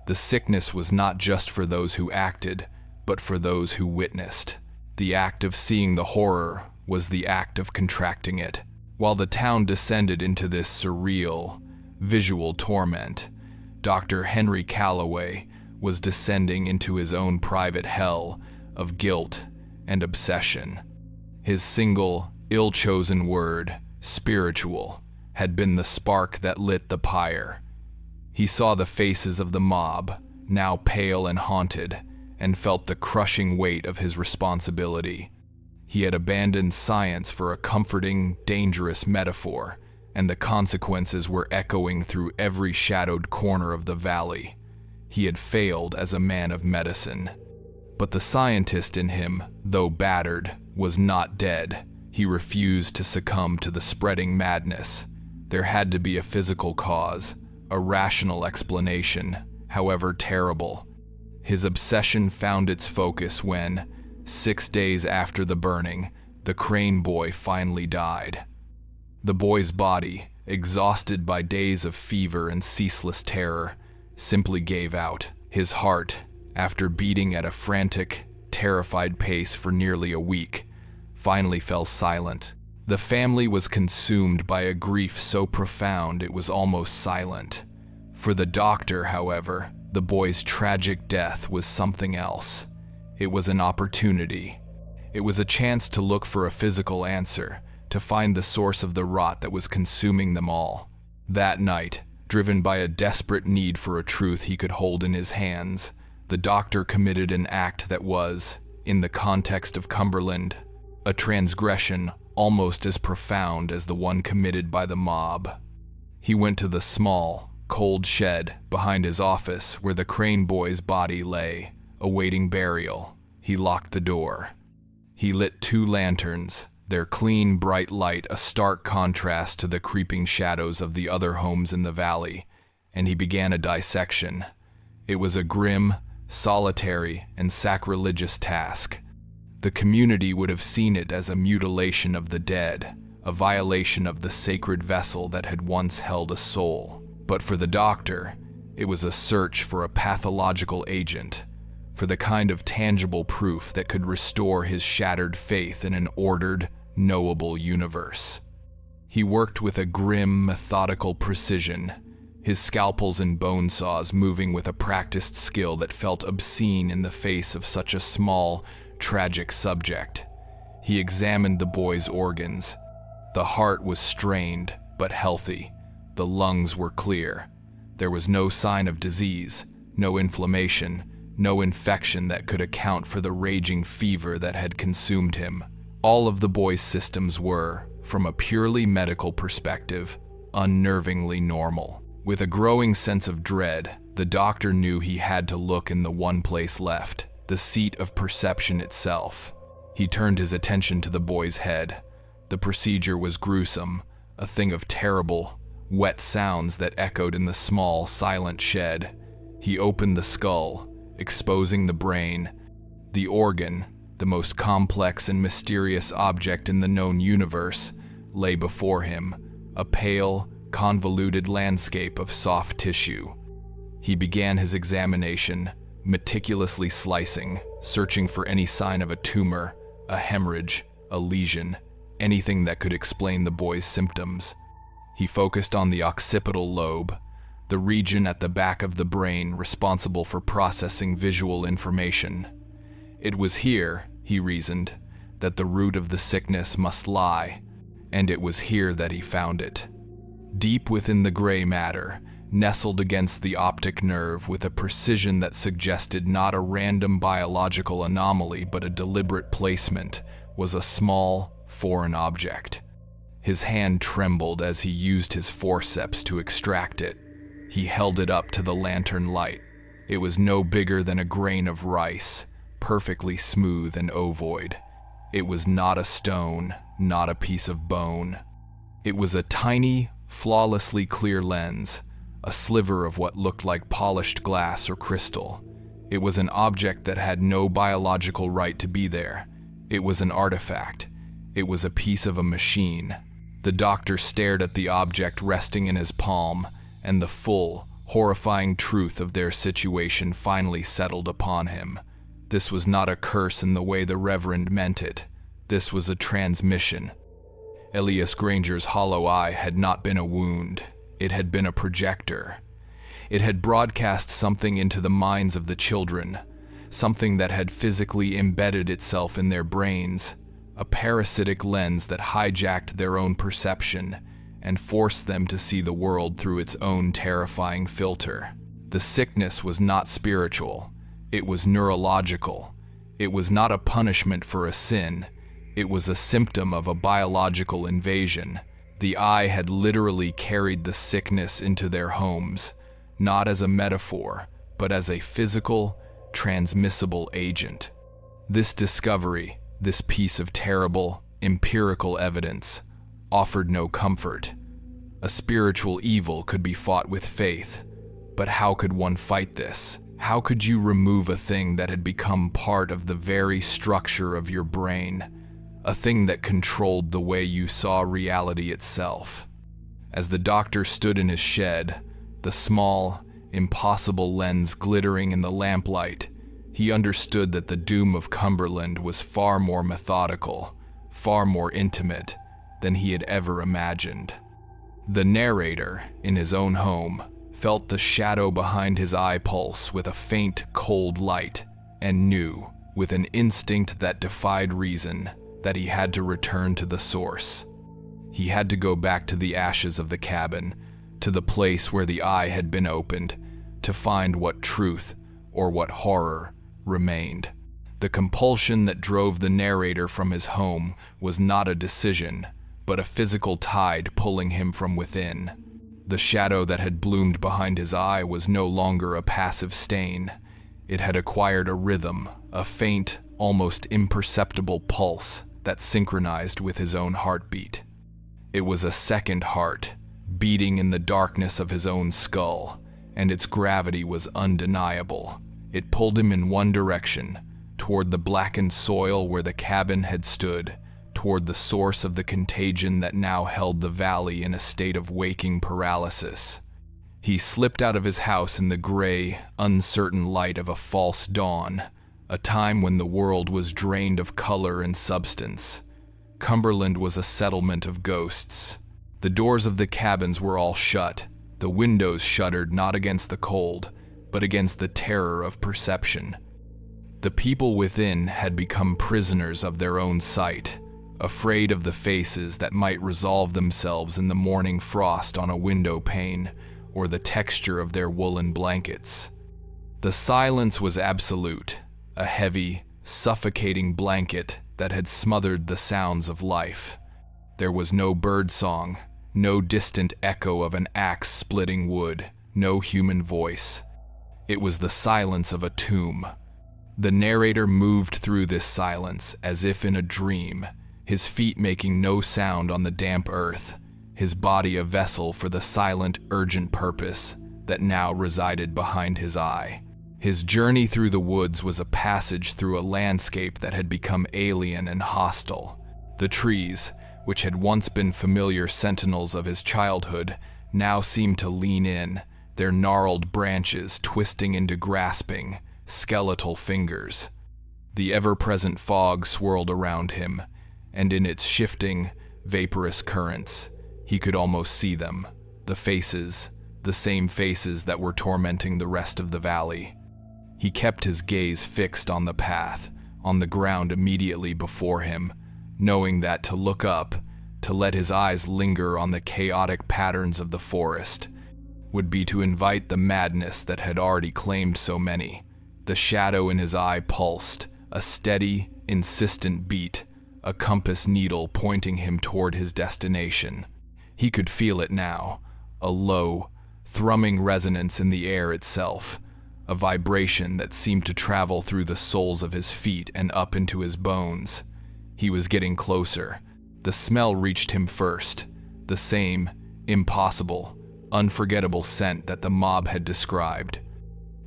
The sickness was not just for those who acted, but for those who witnessed. The act of seeing the horror was the act of contracting it. While the town descended into this surreal, visual torment, Dr. Henry Calloway was descending into his own private hell of guilt and obsession. His single, ill-chosen word, spiritual, had been the spark that lit the pyre. He saw the faces of the mob, now pale and haunted, and felt the crushing weight of his responsibility. He had abandoned science for a comforting, dangerous metaphor, and the consequences were echoing through every shadowed corner of the valley. He had failed as a man of medicine. But the scientist in him, though battered, was not dead. He refused to succumb to the spreading madness. There had to be a physical cause, a rational explanation, however terrible. His obsession found its focus when, 6 days after the burning, the Crane boy finally died. The boy's body, exhausted by days of fever and ceaseless terror, simply gave out. His heart, after beating at a frantic, terrified pace for nearly a week, finally fell silent. The family was consumed by a grief so profound it was almost silent. For the doctor, however, the boy's tragic death was something else. It was an opportunity. It was a chance to look for a physical answer, to find the source of the rot that was consuming them all. That night, driven by a desperate need for a truth he could hold in his hands, the doctor committed an act that was, in the context of Cumberland, a transgression almost as profound as the one committed by the mob. He went to the small, cold shed behind his office where the Crane boy's body lay, awaiting burial. He locked the door. He lit 2 lanterns, their clean, bright light a stark contrast to the creeping shadows of the other homes in the valley, and he began a dissection. It was a grim, solitary, and sacrilegious task. The community would have seen it as a mutilation of the dead, a violation of the sacred vessel that had once held a soul. But for the doctor, it was a search for a pathological agent, for the kind of tangible proof that could restore his shattered faith in an ordered, knowable universe. He worked with a grim, methodical precision, his scalpels and bone saws moving with a practiced skill that felt obscene in the face of such a small, tragic subject. He examined the boy's organs. The heart was strained, but healthy. The lungs were clear. There was no sign of disease, no inflammation, no infection that could account for the raging fever that had consumed him. All of the boy's systems were, from a purely medical perspective, unnervingly normal. With a growing sense of dread, the doctor knew he had to look in the one place left, the seat of perception itself. He turned his attention to the boy's head. The procedure was gruesome, a thing of terrible, wet sounds that echoed in the small, silent shed. He opened the skull, exposing the brain. The organ, the most complex and mysterious object in the known universe, lay before him, a pale, convoluted landscape of soft tissue. He began his examination, meticulously slicing, searching for any sign of a tumor, a hemorrhage, a lesion, anything that could explain the boy's symptoms. He focused on the occipital lobe, the region at the back of the brain responsible for processing visual information. It was here, he reasoned, that the root of the sickness must lie, and it was here that he found it. Deep within the gray matter, nestled against the optic nerve with a precision that suggested not a random biological anomaly but a deliberate placement, was a small, foreign object. His hand trembled as he used his forceps to extract it. He held it up to the lantern light. It was no bigger than a grain of rice, perfectly smooth and ovoid. It was not a stone, not a piece of bone. It was a tiny, flawlessly clear lens, a sliver of what looked like polished glass or crystal. It was an object that had no biological right to be there. It was an artifact. It was a piece of a machine. The doctor stared at the object resting in his palm, and the full, horrifying truth of their situation finally settled upon him. This was not a curse in the way the Reverend meant it. This was a transmission. Elias Granger's hollow eye had not been a wound. It had been a projector. It had broadcast something into the minds of the children, something that had physically embedded itself in their brains, a parasitic lens that hijacked their own perception and forced them to see the world through its own terrifying filter. The sickness was not spiritual. It was neurological. It was not a punishment for a sin. It was a symptom of a biological invasion. The eye had literally carried the sickness into their homes, not as a metaphor, but as a physical, transmissible agent. This discovery, this piece of terrible, empirical evidence, offered no comfort. A spiritual evil could be fought with faith, but how could one fight this? How could you remove a thing that had become part of the very structure of your brain, a thing that controlled the way you saw reality itself? As the doctor stood in his shed, the small, impossible lens glittering in the lamplight, he understood that the doom of Cumberland was far more methodical, far more intimate than he had ever imagined. The narrator, in his own home, felt the shadow behind his eye pulse with a faint, cold light, and knew, with an instinct that defied reason, that he had to return to the source. He had to go back to the ashes of the cabin, to the place where the eye had been opened, to find what truth, or what horror, remained. The compulsion that drove the narrator from his home was not a decision, but a physical tide pulling him from within. The shadow that had bloomed behind his eye was no longer a passive stain. It had acquired a rhythm, a faint, almost imperceptible pulse that synchronized with his own heartbeat. It was a second heart, beating in the darkness of his own skull, and its gravity was undeniable. It pulled him in one direction, toward the blackened soil where the cabin had stood, toward the source of the contagion that now held the valley in a state of waking paralysis. He slipped out of his house in the gray, uncertain light of a false dawn, a time when the world was drained of color and substance. Cumberland was a settlement of ghosts. The doors of the cabins were all shut, the windows shuttered not against the cold, but against the terror of perception. The people within had become prisoners of their own sight, afraid of the faces that might resolve themselves in the morning frost on a window pane, or the texture of their woolen blankets. The silence was absolute, a heavy, suffocating blanket that had smothered the sounds of life. There was no birdsong, no distant echo of an axe splitting wood, no human voice. It was the silence of a tomb. The narrator moved through this silence as if in a dream, his feet making no sound on the damp earth, his body a vessel for the silent, urgent purpose that now resided behind his eye. His journey through the woods was a passage through a landscape that had become alien and hostile. The trees, which had once been familiar sentinels of his childhood, now seemed to lean in, their gnarled branches twisting into grasping, skeletal fingers. The ever-present fog swirled around him, and in its shifting, vaporous currents, he could almost see them, the faces, the same faces that were tormenting the rest of the valley. He kept his gaze fixed on the path, on the ground immediately before him, knowing that to look up, to let his eyes linger on the chaotic patterns of the forest, would be to invite the madness that had already claimed so many. The shadow in his eye pulsed, a steady, insistent beat, a compass needle pointing him toward his destination. He could feel it now, a low, thrumming resonance in the air itself, a vibration that seemed to travel through the soles of his feet and up into his bones. He was getting closer. The smell reached him first, the same, impossible, unforgettable scent that the mob had described.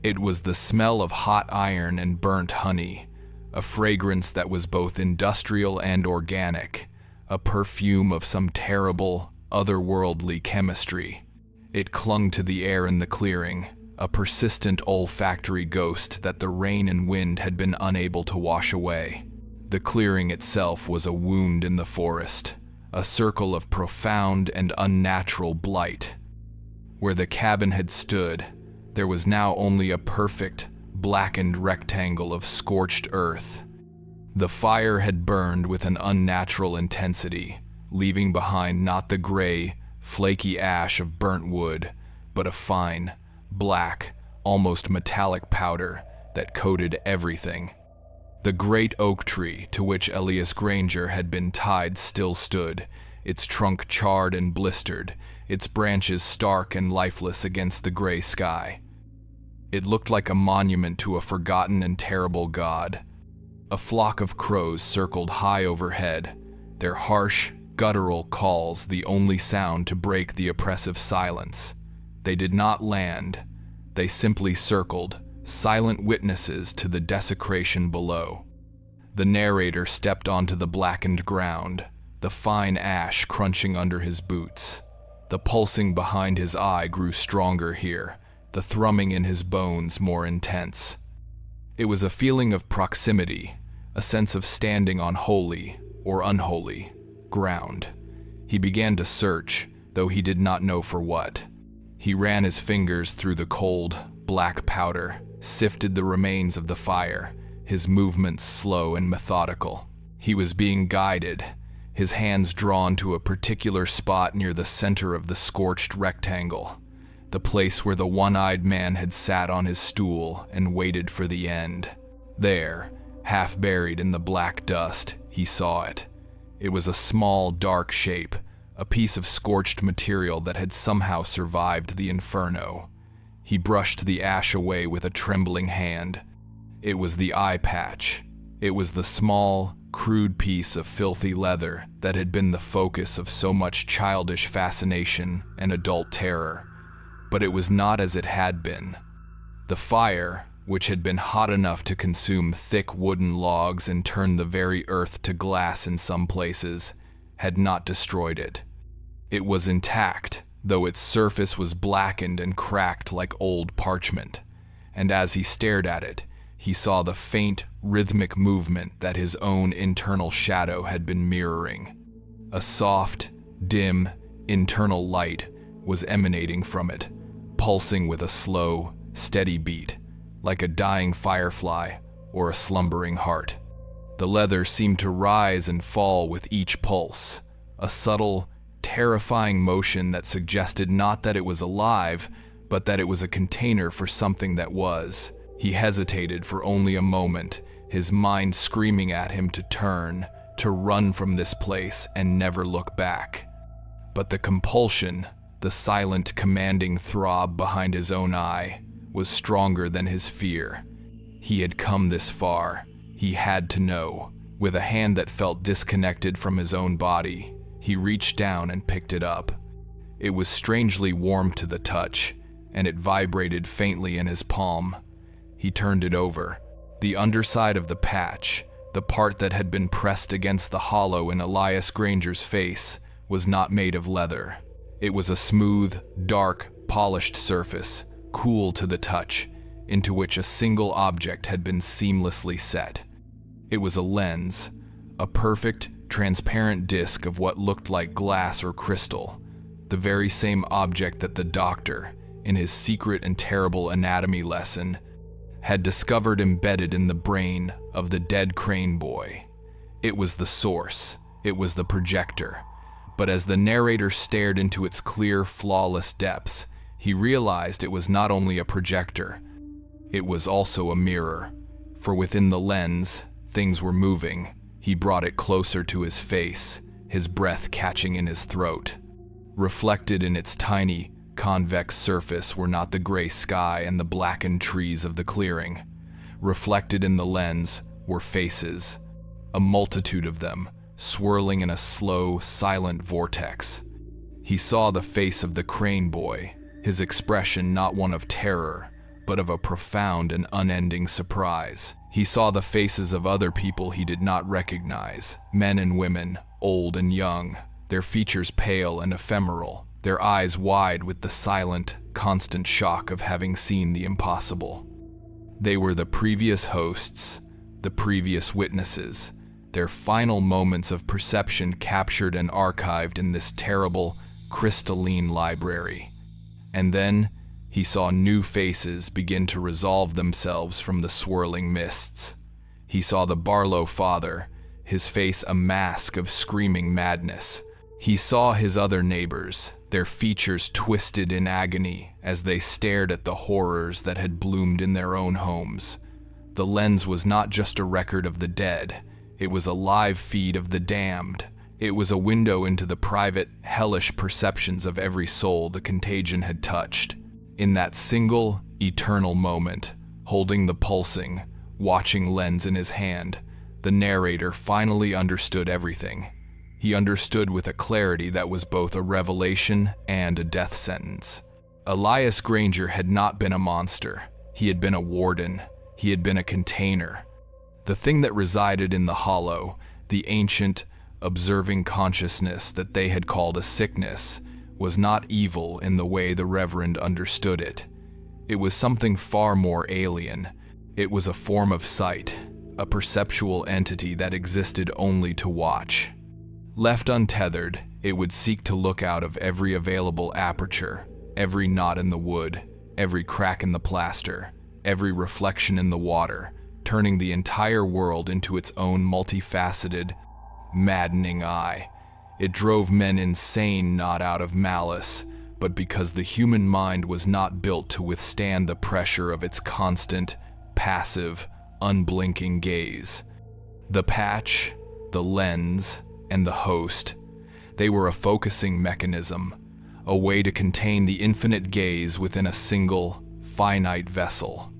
It was the smell of hot iron and burnt honey, a fragrance that was both industrial and organic, a perfume of some terrible, otherworldly chemistry. It clung to the air in the clearing, a persistent olfactory ghost that the rain and wind had been unable to wash away. The clearing itself was a wound in the forest, a circle of profound and unnatural blight. Where the cabin had stood, there was now only a perfect, blackened rectangle of scorched earth. The fire had burned with an unnatural intensity, leaving behind not the gray, flaky ash of burnt wood, but a fine, black, almost metallic powder that coated everything. The great oak tree to which Elias Granger had been tied still stood, its trunk charred and blistered, its branches stark and lifeless against the gray sky. It looked like a monument to a forgotten and terrible god. A flock of crows circled high overhead, their harsh, guttural calls the only sound to break the oppressive silence. They did not land. They simply circled, silent witnesses to the desecration below. The narrator stepped onto the blackened ground, the fine ash crunching under his boots. The pulsing behind his eye grew stronger here, the thrumming in his bones more intense. It was a feeling of proximity, a sense of standing on holy, or unholy, ground. He began to search, though he did not know for what. He ran his fingers through the cold, black powder, sifted the remains of the fire, his movements slow and methodical. He was being guided, his hands drawn to a particular spot near the center of the scorched rectangle, the place where the one-eyed man had sat on his stool and waited for the end. There, half buried in the black dust, he saw it. It was a small, dark shape, a piece of scorched material that had somehow survived the inferno. He brushed the ash away with a trembling hand. It was the eye patch. It was the small, crude piece of filthy leather that had been the focus of so much childish fascination and adult terror. But it was not as it had been. The fire, which had been hot enough to consume thick wooden logs and turn the very earth to glass in some places, had not destroyed it. It was intact, though its surface was blackened and cracked like old parchment, and as he stared at it, he saw the faint, rhythmic movement that his own internal shadow had been mirroring. A soft, dim, internal light was emanating from it, pulsing with a slow, steady beat, like a dying firefly or a slumbering heart. The leather seemed to rise and fall with each pulse, a subtle, terrifying motion that suggested not that it was alive, but that it was a container for something that was. He hesitated for only a moment, his mind screaming at him to turn, to run from this place and never look back. But the compulsion, the silent, commanding throb behind his own eye, was stronger than his fear. He had come this far. He had to know. With a hand that felt disconnected from his own body, he reached down and picked it up. It was strangely warm to the touch, and it vibrated faintly in his palm. He turned it over. The underside of the patch, the part that had been pressed against the hollow in Elias Granger's face, was not made of leather. It was a smooth, dark, polished surface, cool to the touch, into which a single object had been seamlessly set. It was a lens, a perfect, transparent disc of what looked like glass or crystal, the very same object that the doctor, in his secret and terrible anatomy lesson, had discovered embedded in the brain of the dead Crane boy. It was the source, it was the projector, but as the narrator stared into its clear, flawless depths, he realized it was not only a projector, it was also a mirror, for within the lens, things were moving. He brought it closer to his face, his breath catching in his throat. Reflected in its tiny, convex surface were not the gray sky and the blackened trees of the clearing. Reflected in the lens were faces, a multitude of them, swirling in a slow, silent vortex. He saw the face of the Crane boy, his expression not one of terror, but of a profound and unending surprise. He saw the faces of other people he did not recognize, men and women, old and young, their features pale and ephemeral, their eyes wide with the silent, constant shock of having seen the impossible. They were the previous hosts, the previous witnesses, their final moments of perception captured and archived in this terrible, crystalline library. And then, he saw new faces begin to resolve themselves from the swirling mists. He saw the Barlow father, his face a mask of screaming madness. He saw his other neighbors, their features twisted in agony as they stared at the horrors that had bloomed in their own homes. The lens was not just a record of the dead, it was a live feed of the damned. It was a window into the private, hellish perceptions of every soul the contagion had touched. In that single, eternal moment, holding the pulsing, watching lens in his hand, the narrator finally understood everything. He understood with a clarity that was both a revelation and a death sentence. Elias Granger had not been a monster. He had been a warden. He had been a container. The thing that resided in the hollow, the ancient, observing consciousness that they had called a sickness, was not evil in the way the Reverend understood it. It was something far more alien. It was a form of sight, a perceptual entity that existed only to watch. Left untethered, it would seek to look out of every available aperture, every knot in the wood, every crack in the plaster, every reflection in the water, turning the entire world into its own multifaceted, maddening eye. It drove men insane not out of malice, but because the human mind was not built to withstand the pressure of its constant, passive, unblinking gaze. The patch, the lens, and the host, They were a focusing mechanism, a way to contain the infinite gaze within a single, finite vessel.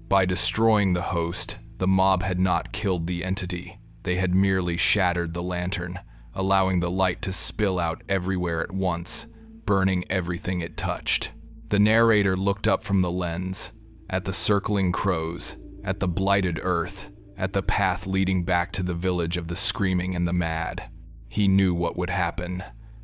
By destroying the host, the mob had not killed the entity. They had merely shattered the lantern, allowing the light to spill out everywhere at once, burning everything it touched. The narrator looked up from the lens, at the circling crows, at the blighted earth, at the path leading back to the village of the screaming and the mad. He knew what would happen.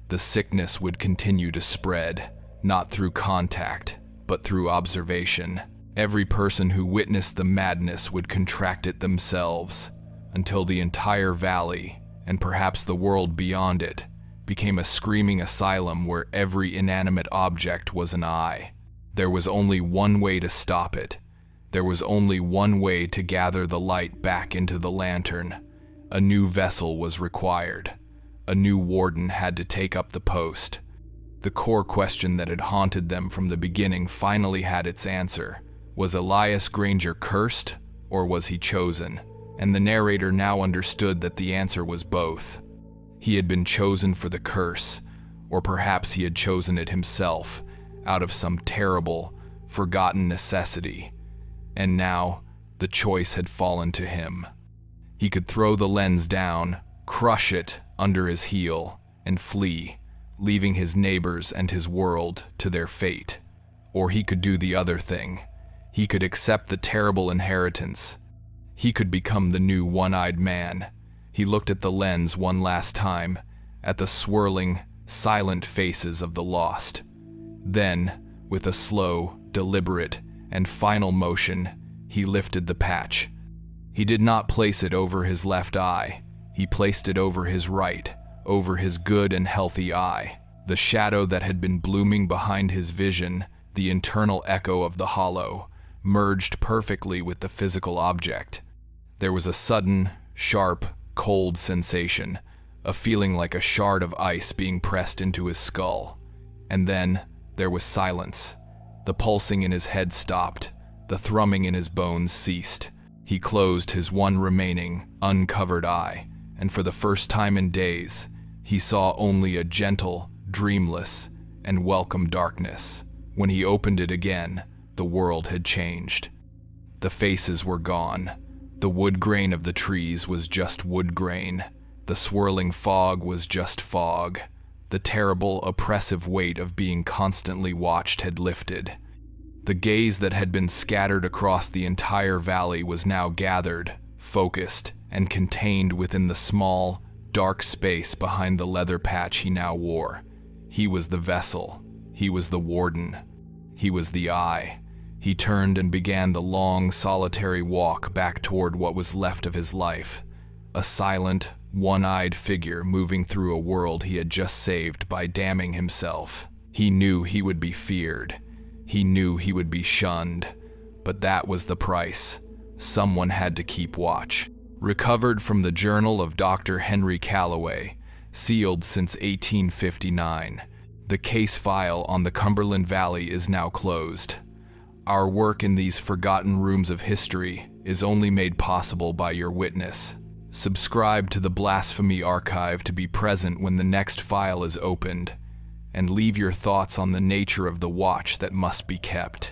The sickness would continue to spread, not through contact, but through observation. Every person who witnessed the madness would contract it themselves, until the entire valley, and perhaps the world beyond it, became a screaming asylum where every inanimate object was an eye. There was only one way to stop it. There was only one way to gather the light back into the lantern. A new vessel was required. A new warden had to take up the post. The core question that had haunted them from the beginning finally had its answer. Was Elias Granger cursed, or was he chosen? And the narrator now understood that the answer was both. He had been chosen for the curse, or perhaps he had chosen it himself, out of some terrible, forgotten necessity. And now, the choice had fallen to him. He could throw the lens down, crush it under his heel, and flee, leaving his neighbors and his world to their fate. Or he could do the other thing. He could accept the terrible inheritance. He could become the new one-eyed man. He looked at the lens one last time, at the swirling, silent faces of the lost. Then, with a slow, deliberate, and final motion, he lifted the patch. He did not place it over his left eye. He placed it over his right, over his good and healthy eye. The shadow that had been blooming behind his vision, the internal echo of the hollow, merged perfectly with the physical object. There was a sudden, sharp, cold sensation, a feeling like a shard of ice being pressed into his skull. And then there was silence. The pulsing in his head stopped. The thrumming in his bones ceased. He closed his one remaining, uncovered eye, and for the first time in days, he saw only a gentle, dreamless, and welcome darkness. When he opened it again, the world had changed. The faces were gone. The wood grain of the trees was just wood grain. The swirling fog was just fog. The terrible, oppressive weight of being constantly watched had lifted. The gaze that had been scattered across the entire valley was now gathered, focused, and contained within the small, dark space behind the leather patch he now wore. He was the vessel. He was the warden. He was the eye. He turned and began the long, solitary walk back toward what was left of his life. A silent, one-eyed figure moving through a world he had just saved by damning himself. He knew he would be feared. He knew he would be shunned. But that was the price. Someone had to keep watch. Recovered from the journal of Dr. Henry Calloway, sealed since 1859, the case file on the Cumberland Valley is now closed. Our work in these forgotten rooms of history is only made possible by your witness. Subscribe to the Blasphemy Archive to be present when the next file is opened, and leave your thoughts on the nature of the watch that must be kept.